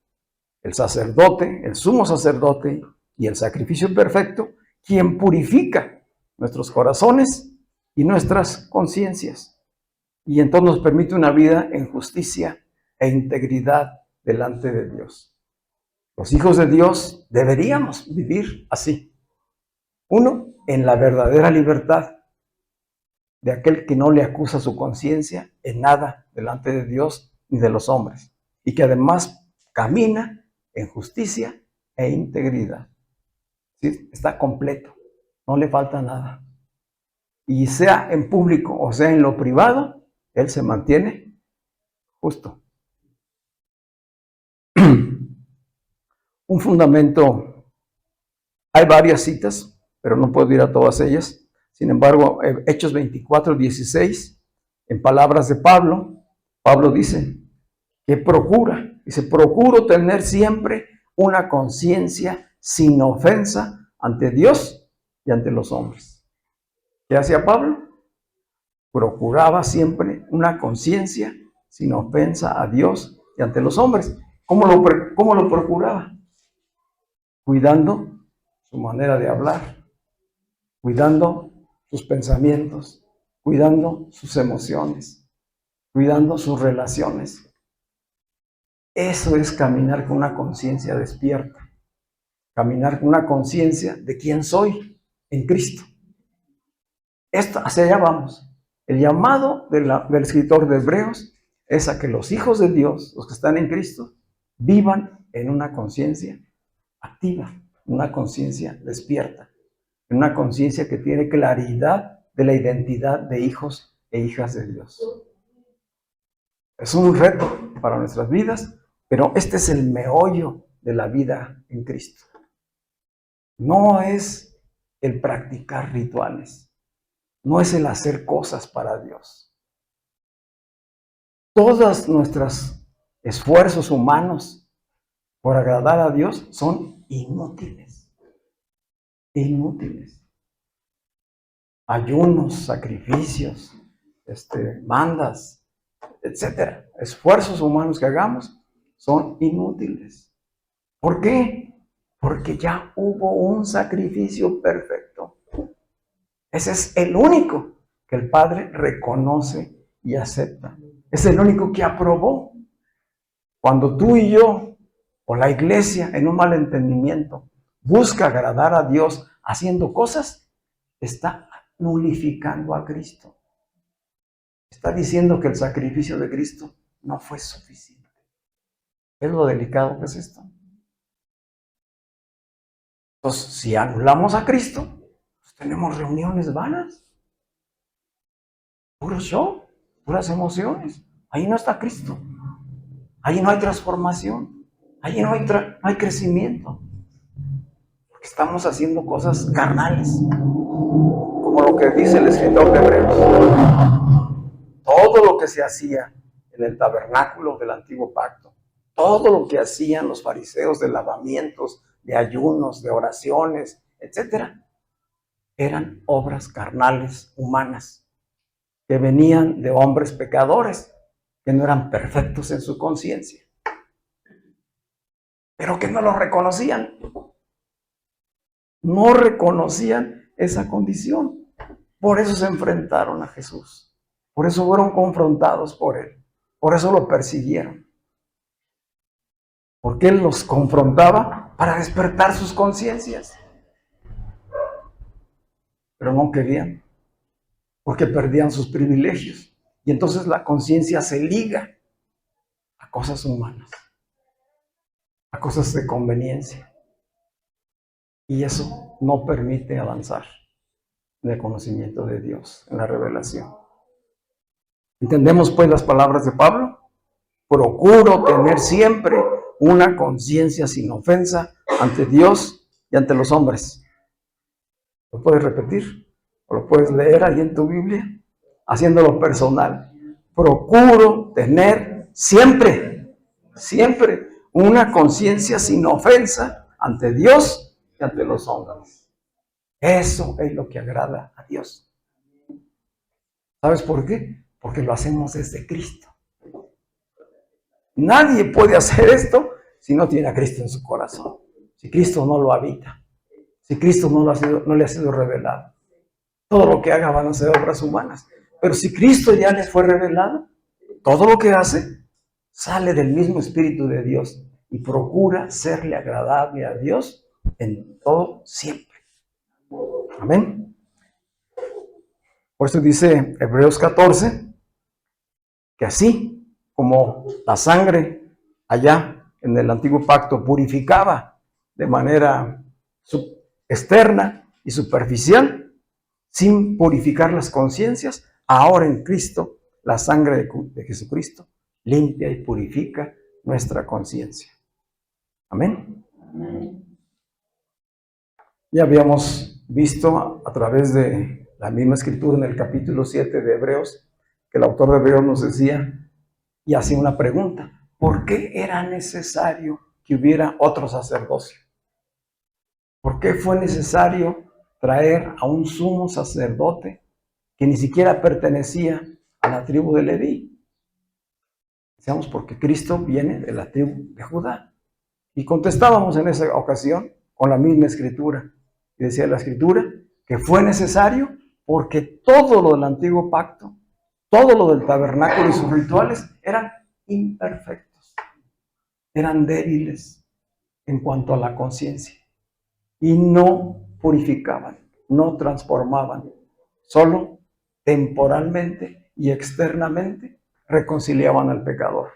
el sacerdote, el sumo sacerdote y el sacrificio perfecto, quien purifica nuestros corazones y nuestras conciencias. Y entonces nos permite una vida en justicia e integridad delante de Dios. Los hijos de Dios deberíamos vivir así. Uno, en la verdadera libertad de aquel que no le acusa su conciencia en nada delante de Dios ni de los hombres, y que además camina en justicia e integridad. ¿Sí? Está completo, no le falta nada. Y sea en público o sea en lo privado, él se mantiene justo. Un fundamento, hay varias citas, pero no puedo ir a todas ellas. Sin embargo, Hechos 24:16, en palabras de Pablo, Pablo dice que procuro tener siempre una conciencia sin ofensa ante Dios y ante los hombres. ¿Qué hacía Pablo? Procuraba siempre una conciencia sin ofensa a Dios y ante los hombres. ¿Cómo lo procuraba? Cuidando su manera de hablar, cuidando sus pensamientos, cuidando sus emociones, cuidando sus relaciones. Eso es caminar con una conciencia despierta, caminar con una conciencia de quién soy en Cristo. Hacia allá vamos. El llamado del escritor de Hebreos es a que los hijos de Dios, los que están en Cristo, vivan en una conciencia activa, una conciencia despierta, en una conciencia que tiene claridad de la identidad de hijos e hijas de Dios. Es un reto para nuestras vidas, pero este es el meollo de la vida en Cristo. No es el practicar rituales, no es el hacer cosas para Dios. Todos nuestros esfuerzos humanos por agradar a Dios son inútiles. Inútiles. Ayunos, sacrificios, mandas, etcétera. Esfuerzos humanos que hagamos son inútiles. ¿Por qué? Porque ya hubo un sacrificio perfecto. Ese es el único que el Padre reconoce y acepta. Es el único que aprobó. Cuando tú y yo, o la iglesia, en un mal entendimiento, busca agradar a Dios haciendo cosas, está nulificando a Cristo. Está diciendo que el sacrificio de Cristo no fue suficiente. ¿Es lo delicado que es esto? Entonces, si anulamos a Cristo, pues tenemos reuniones vanas. Puro show, puras emociones. Ahí no está Cristo. Ahí no hay transformación. Ahí no hay crecimiento. Porque estamos haciendo cosas carnales. Como lo que dice el escritor de Hebreos. Todo lo que se hacía en el tabernáculo del antiguo pacto, todo lo que hacían los fariseos de lavamientos, de ayunos, de oraciones, etcétera, eran obras carnales, humanas, que venían de hombres pecadores, que no eran perfectos en su conciencia, pero que no lo reconocían. No reconocían esa condición. Por eso se enfrentaron a Jesús. Por eso fueron confrontados por él. Por eso lo persiguieron. Porque él los confrontaba para despertar sus conciencias. Pero no querían. Porque perdían sus privilegios. Y entonces la conciencia se liga a cosas humanas. A cosas de conveniencia. Y eso no permite avanzar en el conocimiento de Dios, en la revelación. ¿Entendemos pues las palabras de Pablo? Procuro tener siempre una conciencia sin ofensa ante Dios y ante los hombres. ¿Lo puedes repetir? ¿O lo puedes leer ahí en tu Biblia? Haciéndolo personal. Procuro tener siempre una conciencia sin ofensa ante Dios y ante los hombres. Eso es lo que agrada a Dios. ¿Sabes por qué? Porque lo hacemos desde Cristo. Nadie puede hacer esto si no tiene a Cristo en su corazón. Si Cristo no lo habita. Si Cristo no le ha sido revelado. Todo lo que haga van a ser obras humanas. Pero si Cristo ya le fue revelado, todo lo que hace sale del mismo Espíritu de Dios y procura serle agradable a Dios en todo siempre. Amén. Por eso dice Hebreos 14, que así como la sangre allá en el antiguo pacto purificaba de manera externa y superficial, sin purificar las conciencias, ahora en Cristo, la sangre de Jesucristo limpia y purifica nuestra conciencia. Amén. Ya habíamos visto a través de la misma escritura en el capítulo 7 de Hebreos, que el autor de Hebreos nos decía y hacía una pregunta: ¿por qué era necesario que hubiera otro sacerdocio? ¿Por qué fue necesario traer a un sumo sacerdote que ni siquiera pertenecía a la tribu de Leví? Decíamos, porque Cristo viene de la tribu de Judá. Y contestábamos en esa ocasión con la misma escritura. Y decía la escritura que fue necesario porque todo lo del antiguo pacto, todo lo del tabernáculo y sus rituales eran imperfectos, eran débiles en cuanto a la conciencia y no purificaban, no transformaban, solo temporalmente y externamente reconciliaban al pecador.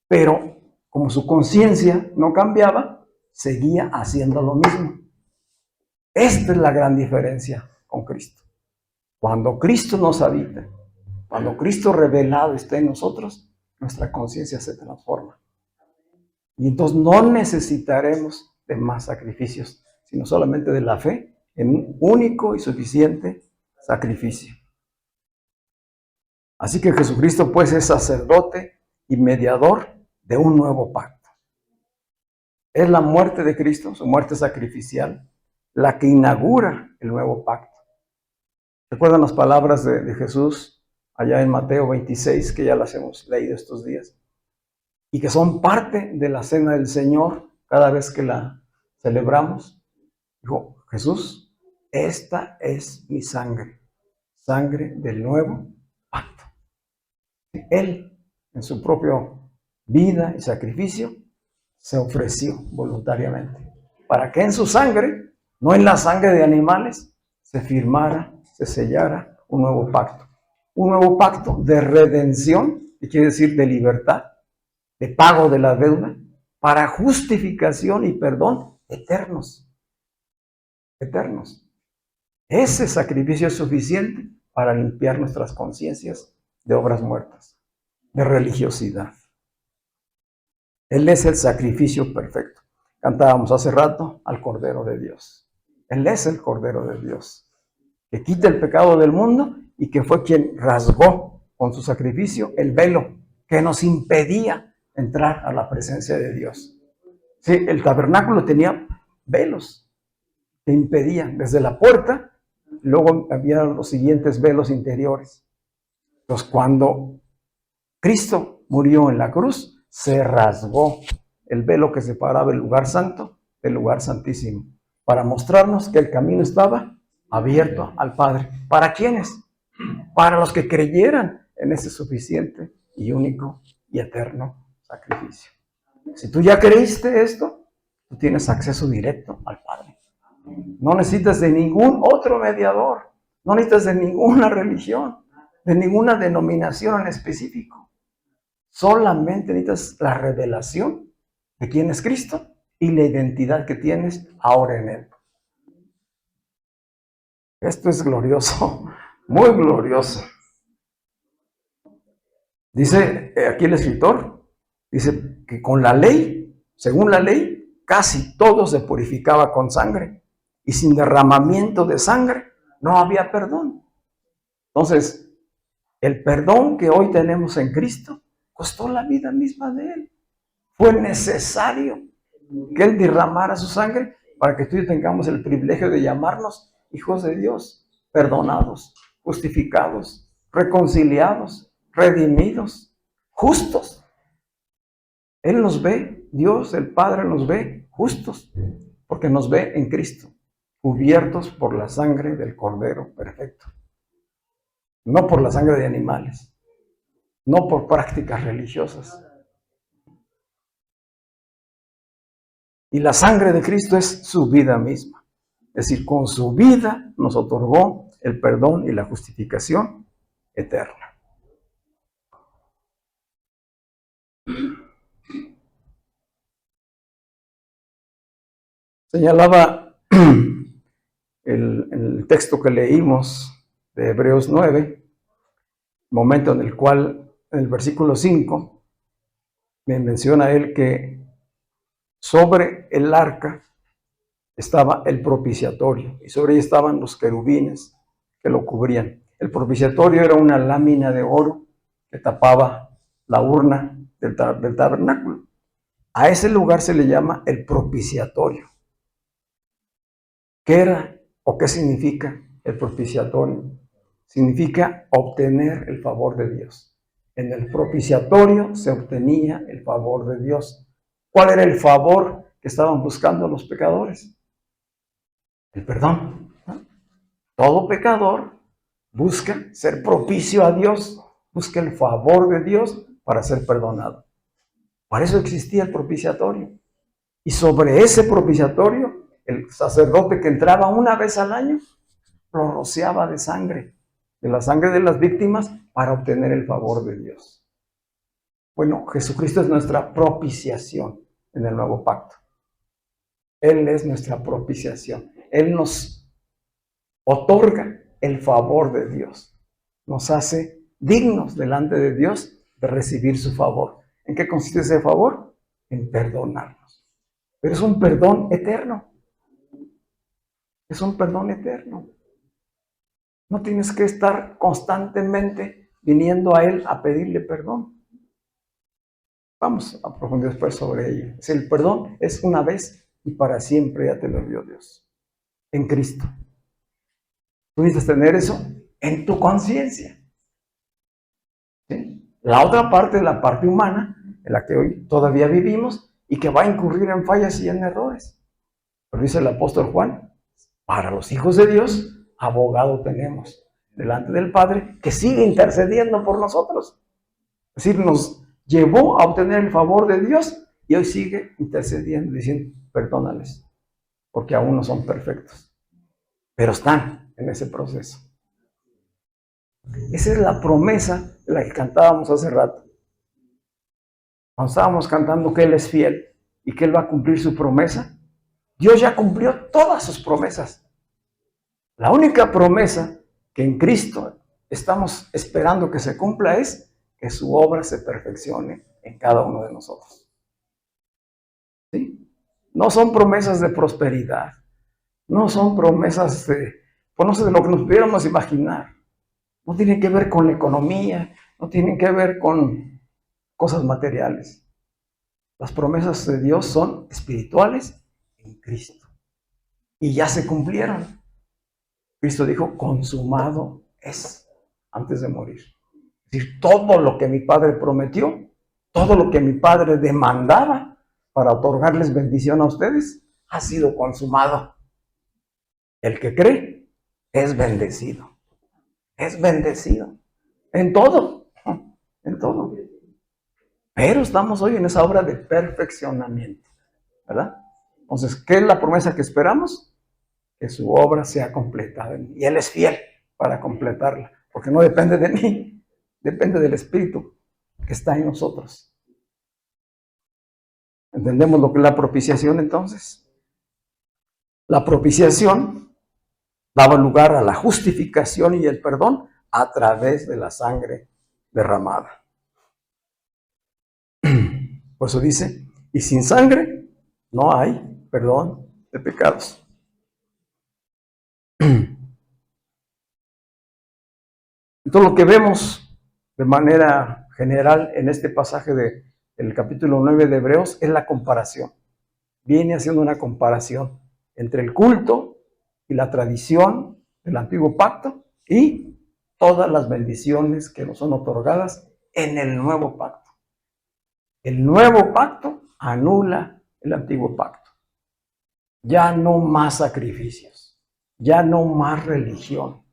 Pero como su conciencia no cambiaba, seguía haciendo lo mismo. Esta es la gran diferencia con Cristo. Cuando Cristo nos habita, cuando Cristo revelado está en nosotros, nuestra conciencia se transforma. Y entonces no necesitaremos de más sacrificios, sino solamente de la fe en un único y suficiente sacrificio. Así que Jesucristo pues es sacerdote y mediador de un nuevo pacto. Es la muerte de Cristo, su muerte sacrificial, la que inaugura el nuevo pacto. ¿Recuerdan las palabras de Jesús allá en Mateo 26, que ya las hemos leído estos días? Y que son parte de la cena del Señor cada vez que la celebramos. Dijo Jesús, esta es mi sangre, sangre del nuevo pacto. Él, en su propia vida y sacrificio, se ofreció voluntariamente para que en su sangre, no en la sangre de animales, se firmara, se sellara un nuevo pacto. Un nuevo pacto de redención, que quiere decir de libertad, de pago de la deuda, para justificación y perdón eternos. Eternos. Ese sacrificio es suficiente para limpiar nuestras conciencias de obras muertas, de religiosidad. Él es el sacrificio perfecto. Cantábamos hace rato al Cordero de Dios. Él es el Cordero de Dios, que quita el pecado del mundo y que fue quien rasgó con su sacrificio el velo que nos impedía entrar a la presencia de Dios. Sí, el tabernáculo tenía velos que impedían desde la puerta, luego había los siguientes velos interiores. Entonces, cuando Cristo murió en la cruz, se rasgó el velo que separaba el lugar santo del lugar santísimo, para mostrarnos que el camino estaba abierto al Padre. ¿Para quiénes? Para los que creyeran en ese suficiente y único y eterno sacrificio. Si tú ya creíste esto, tú tienes acceso directo al Padre. No necesitas de ningún otro mediador, no necesitas de ninguna religión, de ninguna denominación en específico. Solamente necesitas la revelación de quién es Cristo y la identidad que tienes ahora en Él. Esto es glorioso, muy glorioso. Dice aquí el escritor, dice que con la ley, según la ley, casi todo se purificaba con sangre. Y sin derramamiento de sangre no había perdón. Entonces, el perdón que hoy tenemos en Cristo costó la vida misma de Él. Fue necesario que Él derramara su sangre para que tú y yo tengamos el privilegio de llamarnos hijos de Dios, perdonados, justificados, reconciliados, redimidos, justos. Él nos ve, Dios el Padre nos ve justos, porque nos ve en Cristo, cubiertos por la sangre del Cordero perfecto. No por la sangre de animales, no por prácticas religiosas. Y la sangre de Cristo es su vida misma. Es decir, con su vida nos otorgó el perdón y la justificación eterna. Señalaba el texto que leímos de Hebreos 9, momento en el cual, en el versículo 5, me menciona él que sobre el arca estaba el propiciatorio y sobre ella estaban los querubines que lo cubrían. El propiciatorio era una lámina de oro que tapaba la urna del tabernáculo. A ese lugar se le llama el propiciatorio. ¿Qué era o qué significa el propiciatorio? Significa obtener el favor de Dios. En el propiciatorio se obtenía el favor de Dios. ¿Cuál era el favor que estaban buscando los pecadores? El perdón. Todo pecador busca ser propicio a Dios, busca el favor de Dios para ser perdonado. Para eso existía el propiciatorio. Y sobre ese propiciatorio, el sacerdote que entraba una vez al año, lo rociaba de sangre, de la sangre de las víctimas, para obtener el favor de Dios. Bueno, Jesucristo es nuestra propiciación en el nuevo pacto. Él es nuestra propiciación. Él nos otorga el favor de Dios. Nos hace dignos delante de Dios de recibir su favor. ¿En qué consiste ese favor? En perdonarnos. Pero es un perdón eterno. Es un perdón eterno. No tienes que estar constantemente viniendo a Él a pedirle perdón. Vamos a profundizar después sobre ello. Si el perdón es una vez y para siempre, ya te lo dio Dios, en Cristo. Tú necesitas tener eso en tu conciencia. ¿Sí? La otra parte es la parte humana, en la que hoy todavía vivimos y que va a incurrir en fallas y en errores. Pero dice el apóstol Juan, para los hijos de Dios, abogado tenemos delante del Padre, que sigue intercediendo por nosotros. Es decir, nos llevó a obtener el favor de Dios y hoy sigue intercediendo, diciendo, perdónales, porque aún no son perfectos, pero están en ese proceso. Esa es la promesa de la que cantábamos hace rato. Cuando estábamos cantando que Él es fiel y que Él va a cumplir su promesa, Dios ya cumplió todas sus promesas. La única promesa que en Cristo estamos esperando que se cumpla es que su obra se perfeccione en cada uno de nosotros. ¿Sí? No son promesas de prosperidad, no son promesas pues no sé, de lo que nos pudiéramos imaginar. No tienen que ver con la economía, no tienen que ver con cosas materiales. Las promesas de Dios son espirituales en Cristo. Y ya se cumplieron. Cristo dijo, consumado es, antes de morir. Es decir, todo lo que mi Padre prometió, todo lo que mi Padre demandaba para otorgarles bendición a ustedes, ha sido consumado. El que cree es bendecido. Es bendecido. En todo. En todo. Pero estamos hoy en esa obra de perfeccionamiento, ¿verdad? Entonces, ¿qué es la promesa que esperamos? Que su obra sea completada. Y Él es fiel para completarla, porque no depende de mí, depende del Espíritu que está en nosotros. ¿Entendemos lo que es la propiciación entonces? La propiciación daba lugar a la justificación y el perdón a través de la sangre derramada. Por eso dice, y sin sangre no hay perdón de pecados. Entonces lo que vemos de manera general en este pasaje del capítulo 9 de Hebreos es la comparación. Viene haciendo una comparación entre el culto y la tradición del antiguo pacto y todas las bendiciones que nos son otorgadas en el nuevo pacto. El nuevo pacto anula el antiguo pacto. Ya no más sacrificios, ya no más religión,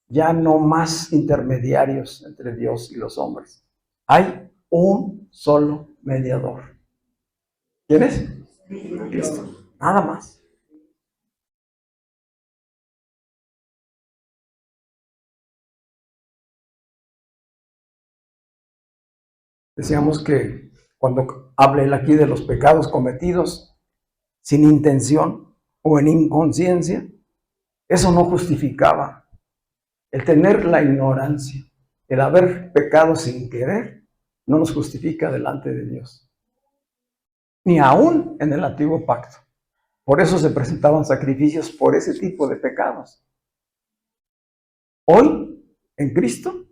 ya no más intermediarios entre Dios y los hombres. Hay un solo mediador. ¿Quién es? Cristo. Nada más. Decíamos que cuando habla él aquí de los pecados cometidos sin intención o en inconsciencia, eso no justificaba. El tener la ignorancia, el haber pecado sin querer, no nos justifica delante de Dios. Ni aún en el antiguo pacto. Por eso se presentaban sacrificios por ese tipo de pecados. Hoy, en Cristo,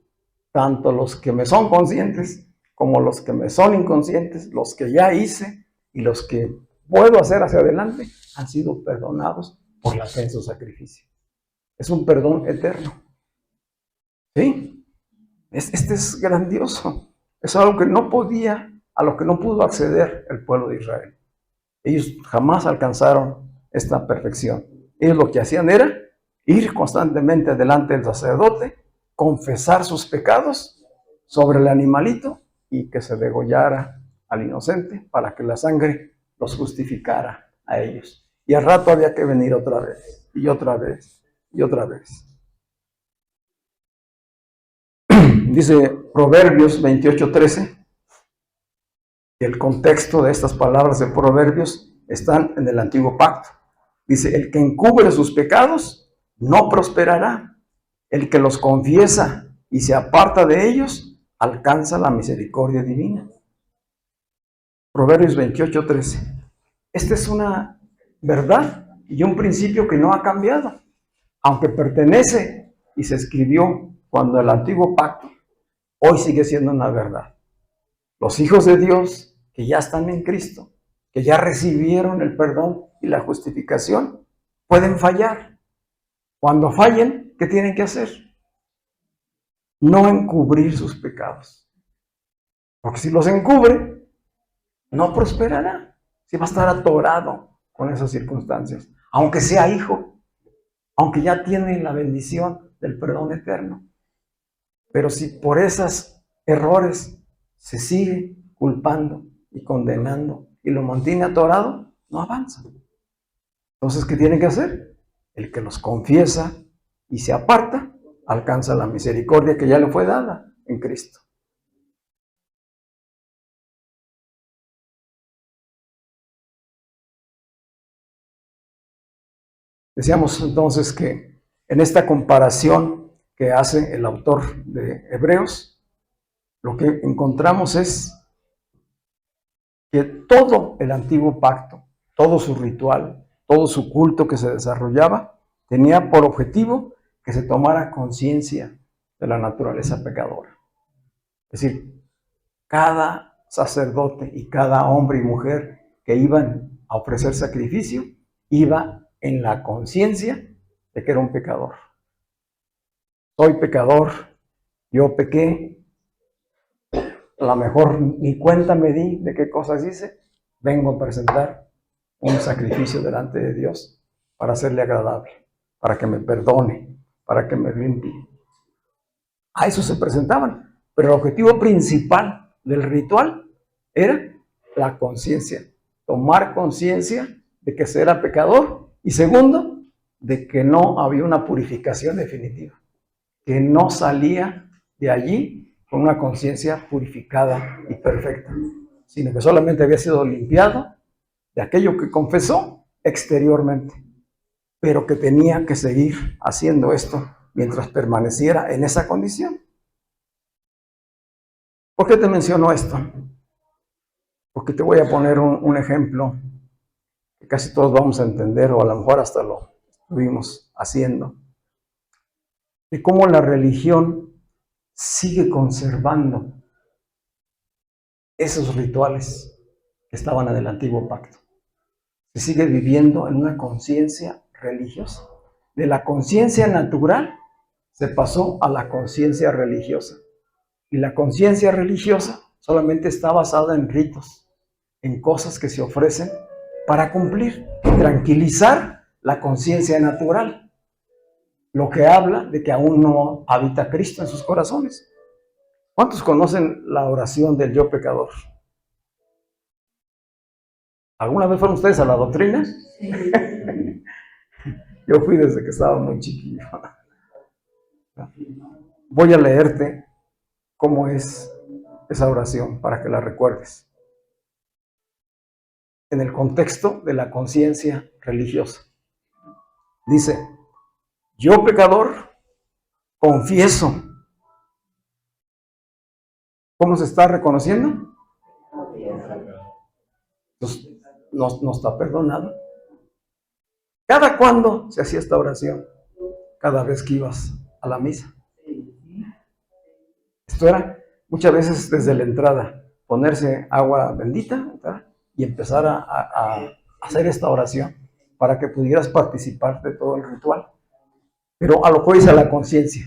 tanto los que me son conscientes como los que me son inconscientes, los que ya hice y los que puedo hacer hacia adelante, han sido perdonados por la fe en su sacrificio. Es un perdón eterno. ¿Sí? Este es grandioso. Es algo que no podía, a lo que no pudo acceder el pueblo de Israel. Ellos jamás alcanzaron esta perfección. Ellos lo que hacían era ir constantemente delante del sacerdote, confesar sus pecados sobre el animalito y que se degollara al inocente para que la sangre los justificara a ellos. Y al rato había que venir otra vez, y otra vez, y otra vez. Dice Proverbios 28:13, que el contexto de estas palabras de Proverbios están en el antiguo pacto. Dice, el que encubre sus pecados no prosperará. El que los confiesa y se aparta de ellos alcanza la misericordia divina. Proverbios 28:13. Esta es una verdad y un principio que no ha cambiado. Aunque pertenece y se escribió cuando el antiguo pacto, hoy sigue siendo una verdad. Los hijos de Dios que ya están en Cristo, que ya recibieron el perdón y la justificación, pueden fallar. Cuando fallen, ¿qué tienen que hacer? No encubrir sus pecados. Porque si los encubre, no prosperará. Si va a estar atorado con esas circunstancias. Aunque sea hijo, aunque ya tiene la bendición del perdón eterno. Pero si por esos errores se sigue culpando y condenando y lo mantiene atorado, no avanza. Entonces, ¿qué tiene que hacer? El que los confiesa y se aparta, alcanza la misericordia que ya le fue dada en Cristo. Decíamos entonces que en esta comparación que hace el autor de Hebreos, lo que encontramos es que todo el antiguo pacto, todo su ritual, todo su culto que se desarrollaba, tenía por objetivo que se tomara conciencia de la naturaleza pecadora. Es decir, cada sacerdote y cada hombre y mujer que iban a ofrecer sacrificio, iba en la conciencia de que era un pecador. Soy pecador, yo pequé, a lo mejor ni cuenta me di de qué cosas hice, vengo a presentar un sacrificio delante de Dios para hacerle agradable, para que me perdone, para que me limpie. A eso se presentaban, pero el objetivo principal del ritual era la conciencia, tomar conciencia de que se era pecador y segundo, de que no había una purificación definitiva, que no salía de allí con una conciencia purificada y perfecta, sino que solamente había sido limpiado de aquello que confesó exteriormente, pero que tenía que seguir haciendo esto mientras permaneciera en esa condición. ¿Por qué te menciono esto? Porque te voy a poner un ejemplo que casi todos vamos a entender, o a lo mejor hasta lo estuvimos haciendo, de cómo la religión sigue conservando esos rituales que estaban en el antiguo pacto. Se sigue viviendo en una conciencia religiosa. De la conciencia natural se pasó a la conciencia religiosa. Y la conciencia religiosa solamente está basada en ritos, en cosas que se ofrecen para cumplir, tranquilizar la conciencia natural. Lo que habla de que aún no habita Cristo en sus corazones. ¿Cuántos conocen la oración del yo pecador? ¿Alguna vez fueron ustedes a la doctrina? Sí. Yo fui desde que estaba muy chiquillo. Voy a leerte cómo es esa oración para que la recuerdes. En el contexto de la conciencia religiosa. Dice, yo pecador, confieso. ¿Cómo se está reconociendo? Pues, no está perdonado. ¿Cada cuándo se hacía esta oración? Cada vez que ibas a la misa. Esto era muchas veces desde la entrada, ponerse agua bendita, ¿verdad? Y empezar a hacer esta oración para que pudieras participar de todo el ritual. Pero a lo que dice la conciencia.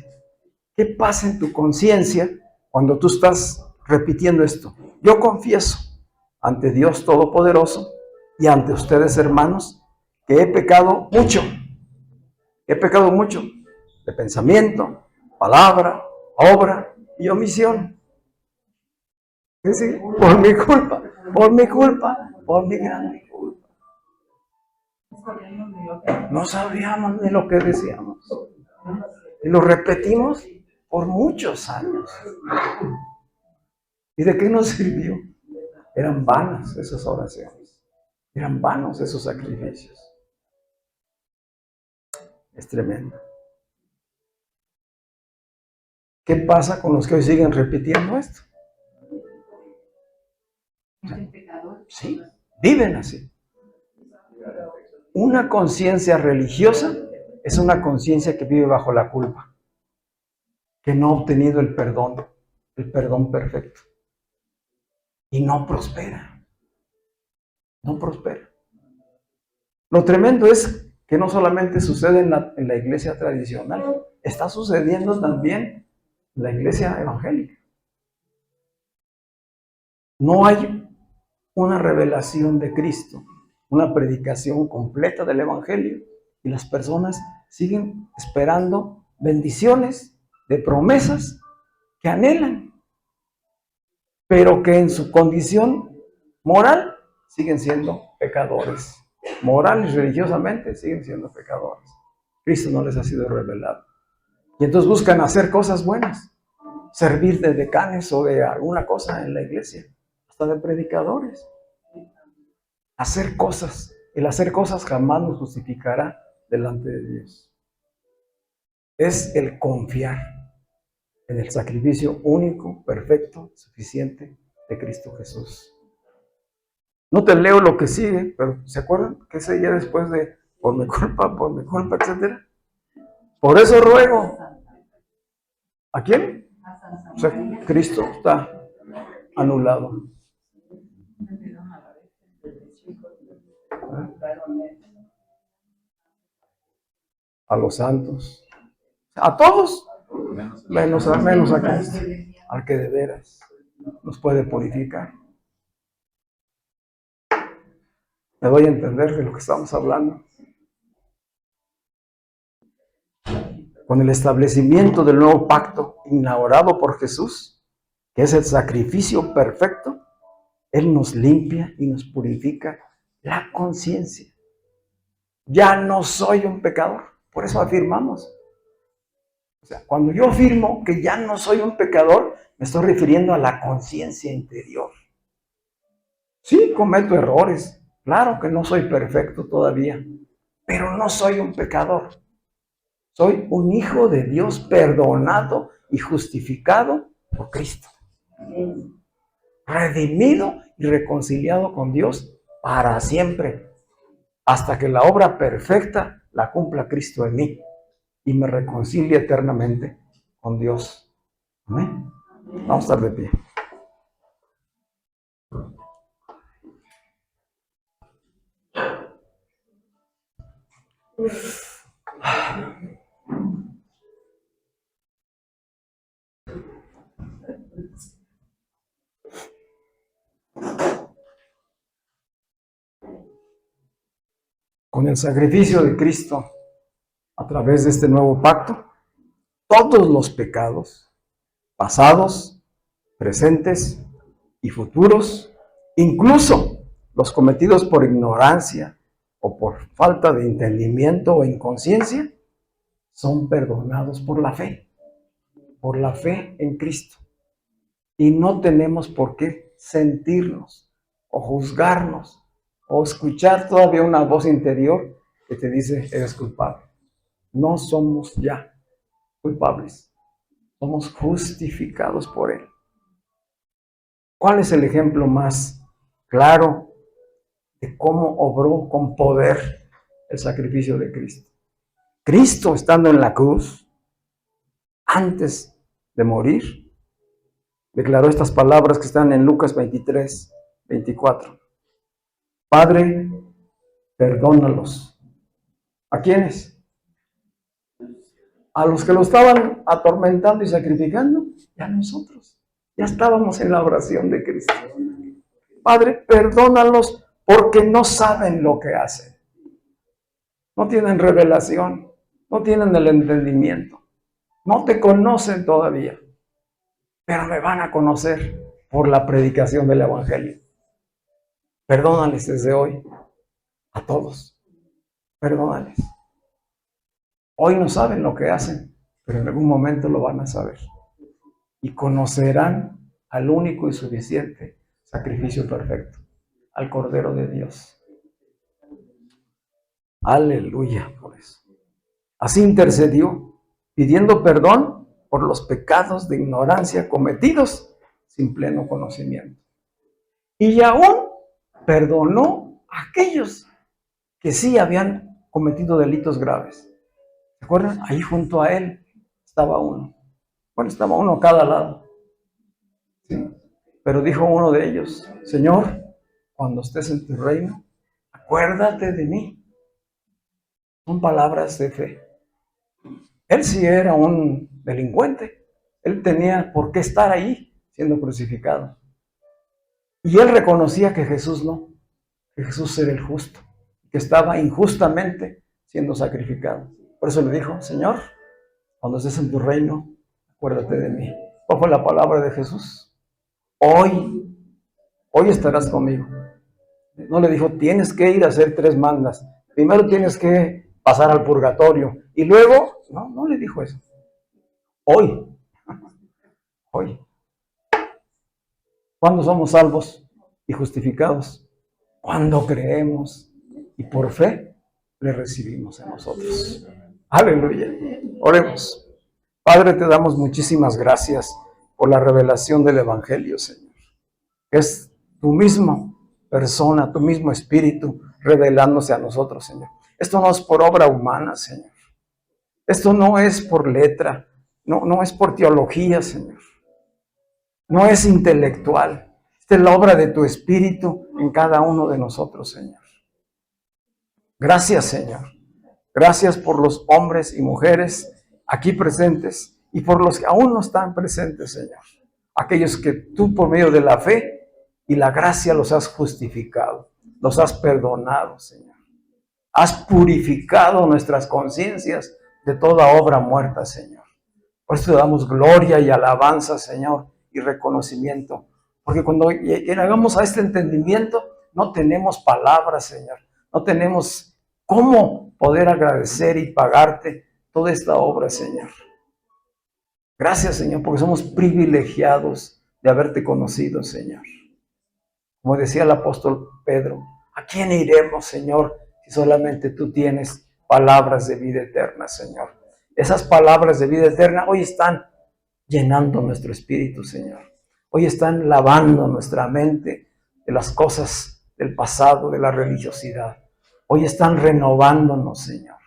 ¿Qué pasa en tu conciencia cuando tú estás repitiendo esto? Yo confieso ante Dios Todopoderoso y ante ustedes, hermanos, que he pecado mucho. He pecado mucho de pensamiento, palabra, obra y omisión. Es decir, por mi culpa, por mi grande culpa. No sabíamos de lo que decíamos. Y lo repetimos por muchos años. ¿Y de qué nos sirvió? Eran vanas esas oraciones. Eran vanos esos sacrificios. Es tremendo. ¿Qué pasa con los que hoy siguen repitiendo esto? Sí, viven así. Una conciencia religiosa es una conciencia que vive bajo la culpa, que no ha obtenido el perdón el perdón perfecto. Y no prospera. No prospera. Lo tremendo es que no solamente sucede en la iglesia tradicional, está sucediendo también en la iglesia evangélica. No hay una revelación de Cristo, una predicación completa del Evangelio, y las personas siguen esperando bendiciones de promesas que anhelan, pero que en su condición moral siguen siendo pecadores. Moral y religiosamente siguen siendo pecadores. Cristo no les ha sido revelado. Y entonces buscan hacer cosas buenas, servir de decanes o de alguna cosa en la iglesia, hasta de predicadores. Hacer cosas. El hacer cosas jamás nos justificará delante de Dios. Es el confiar en el sacrificio único, perfecto, suficiente de Cristo Jesús. No te leo lo que sigue, pero ¿se acuerdan? ¿Qué seguía después de por mi culpa, etcétera? Por eso ruego. ¿A quién? O sea, Cristo está anulado. A los santos. A todos. Menos a Cristo. Al que de veras nos puede purificar. Me doy a entender de lo que estamos hablando. Con el establecimiento del nuevo pacto inaugurado por Jesús, que es el sacrificio perfecto, Él nos limpia y nos purifica la conciencia. Ya no soy un pecador. Por eso afirmamos. O sea, cuando yo afirmo que ya no soy un pecador, me estoy refiriendo a la conciencia interior. Sí, cometo errores. Claro que no soy perfecto todavía, pero no soy un pecador. Soy un hijo de Dios perdonado y justificado por Cristo. Redimido y reconciliado con Dios para siempre, hasta que la obra perfecta la cumpla Cristo en mí y me reconcilie eternamente con Dios. Amén. Vamos a estar de pie. Con el sacrificio de Cristo a través de este nuevo pacto, todos los pecados, pasados, presentes y futuros, incluso los cometidos por ignorancia o por falta de entendimiento o inconsciencia, son perdonados por la fe en Cristo. Y no tenemos por qué sentirnos o juzgarnos o escuchar todavía una voz interior que te dice, eres culpable. No somos ya culpables, somos justificados por Él. ¿Cuál es el ejemplo más claro de cómo obró con poder el sacrificio de Cristo? Cristo, estando en la cruz, antes de morir, declaró estas palabras que están en Lucas 23, 24. Padre, perdónalos. ¿A quiénes? A los que lo estaban atormentando y sacrificando, y a nosotros. Ya estábamos en la oración de Cristo. Padre, perdónalos porque no saben lo que hacen. No tienen revelación, no tienen el entendimiento, no te conocen todavía, pero me van a conocer por la predicación del Evangelio. Perdónales desde hoy a todos. Perdónales. Hoy no saben lo que hacen, pero en algún momento lo van a saber. Y conocerán al único y suficiente sacrificio perfecto, al Cordero de Dios. Aleluya por eso. Así intercedió, pidiendo perdón por los pecados de ignorancia cometidos sin pleno conocimiento. Y aún perdonó a aquellos que sí habían cometido delitos graves. ¿Se acuerdan? Ahí junto a él estaba uno. Bueno, estaba uno a cada lado. Pero dijo uno de ellos: Señor, cuando estés en tu reino, acuérdate de mí. Son palabras de fe. Él sí era un delincuente. Él tenía por qué estar ahí siendo crucificado. Y él reconocía que Jesús no, que Jesús era el justo, que estaba injustamente siendo sacrificado. Por eso le dijo: Señor, cuando estés en tu reino, acuérdate de mí. ¿Cuál fue la palabra de Jesús? Hoy estarás conmigo. No le dijo: tienes que ir a hacer 3 mandas. Primero tienes que pasar al purgatorio. Y luego, no le dijo eso. Hoy. ¿Cuándo somos salvos y justificados? Cuando creemos y por fe le recibimos a nosotros. Aleluya. Oremos. Padre, te damos muchísimas gracias por la revelación del Evangelio, Señor. Es tu misma persona, tu mismo espíritu revelándose a nosotros, Señor. Esto no es por obra humana, Señor. Esto no es por letra, no es por teología, Señor. No es intelectual. Esta es la obra de tu espíritu en cada uno de nosotros, Señor. Gracias, Señor. Gracias por los hombres y mujeres aquí presentes y por los que aún no están presentes, Señor. Aquellos que tú por medio de la fe y la gracia los has justificado, los has perdonado, Señor. Has purificado nuestras conciencias de toda obra muerta, Señor. Por eso te damos gloria y alabanza, Señor, y reconocimiento. Porque cuando llegamos a este entendimiento, no tenemos palabras, Señor. No tenemos cómo poder agradecer y pagarte toda esta obra, Señor. Gracias, Señor, porque somos privilegiados de haberte conocido, Señor. Como decía el apóstol Pedro: ¿a quién iremos, Señor, si solamente tú tienes palabras de vida eterna, Señor? Esas palabras de vida eterna hoy están llenando nuestro espíritu, Señor. Hoy están lavando nuestra mente de las cosas del pasado, de la religiosidad. Hoy están renovándonos, Señor.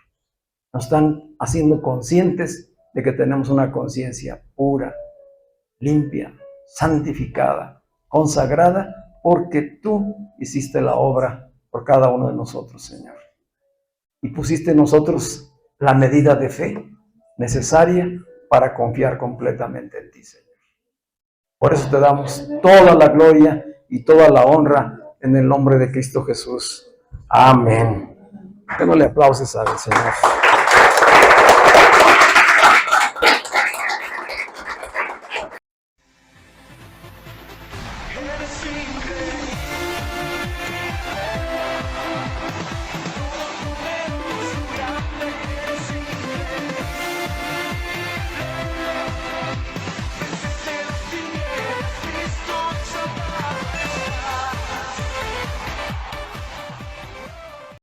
Nos están haciendo conscientes de que tenemos una conciencia pura, limpia, santificada, consagrada, porque tú hiciste la obra por cada uno de nosotros, Señor. Y pusiste en nosotros la medida de fe necesaria para confiar completamente en ti, Señor. Por eso te damos toda la gloria y toda la honra en el nombre de Cristo Jesús. Amén. Démosle aplausos al Señor.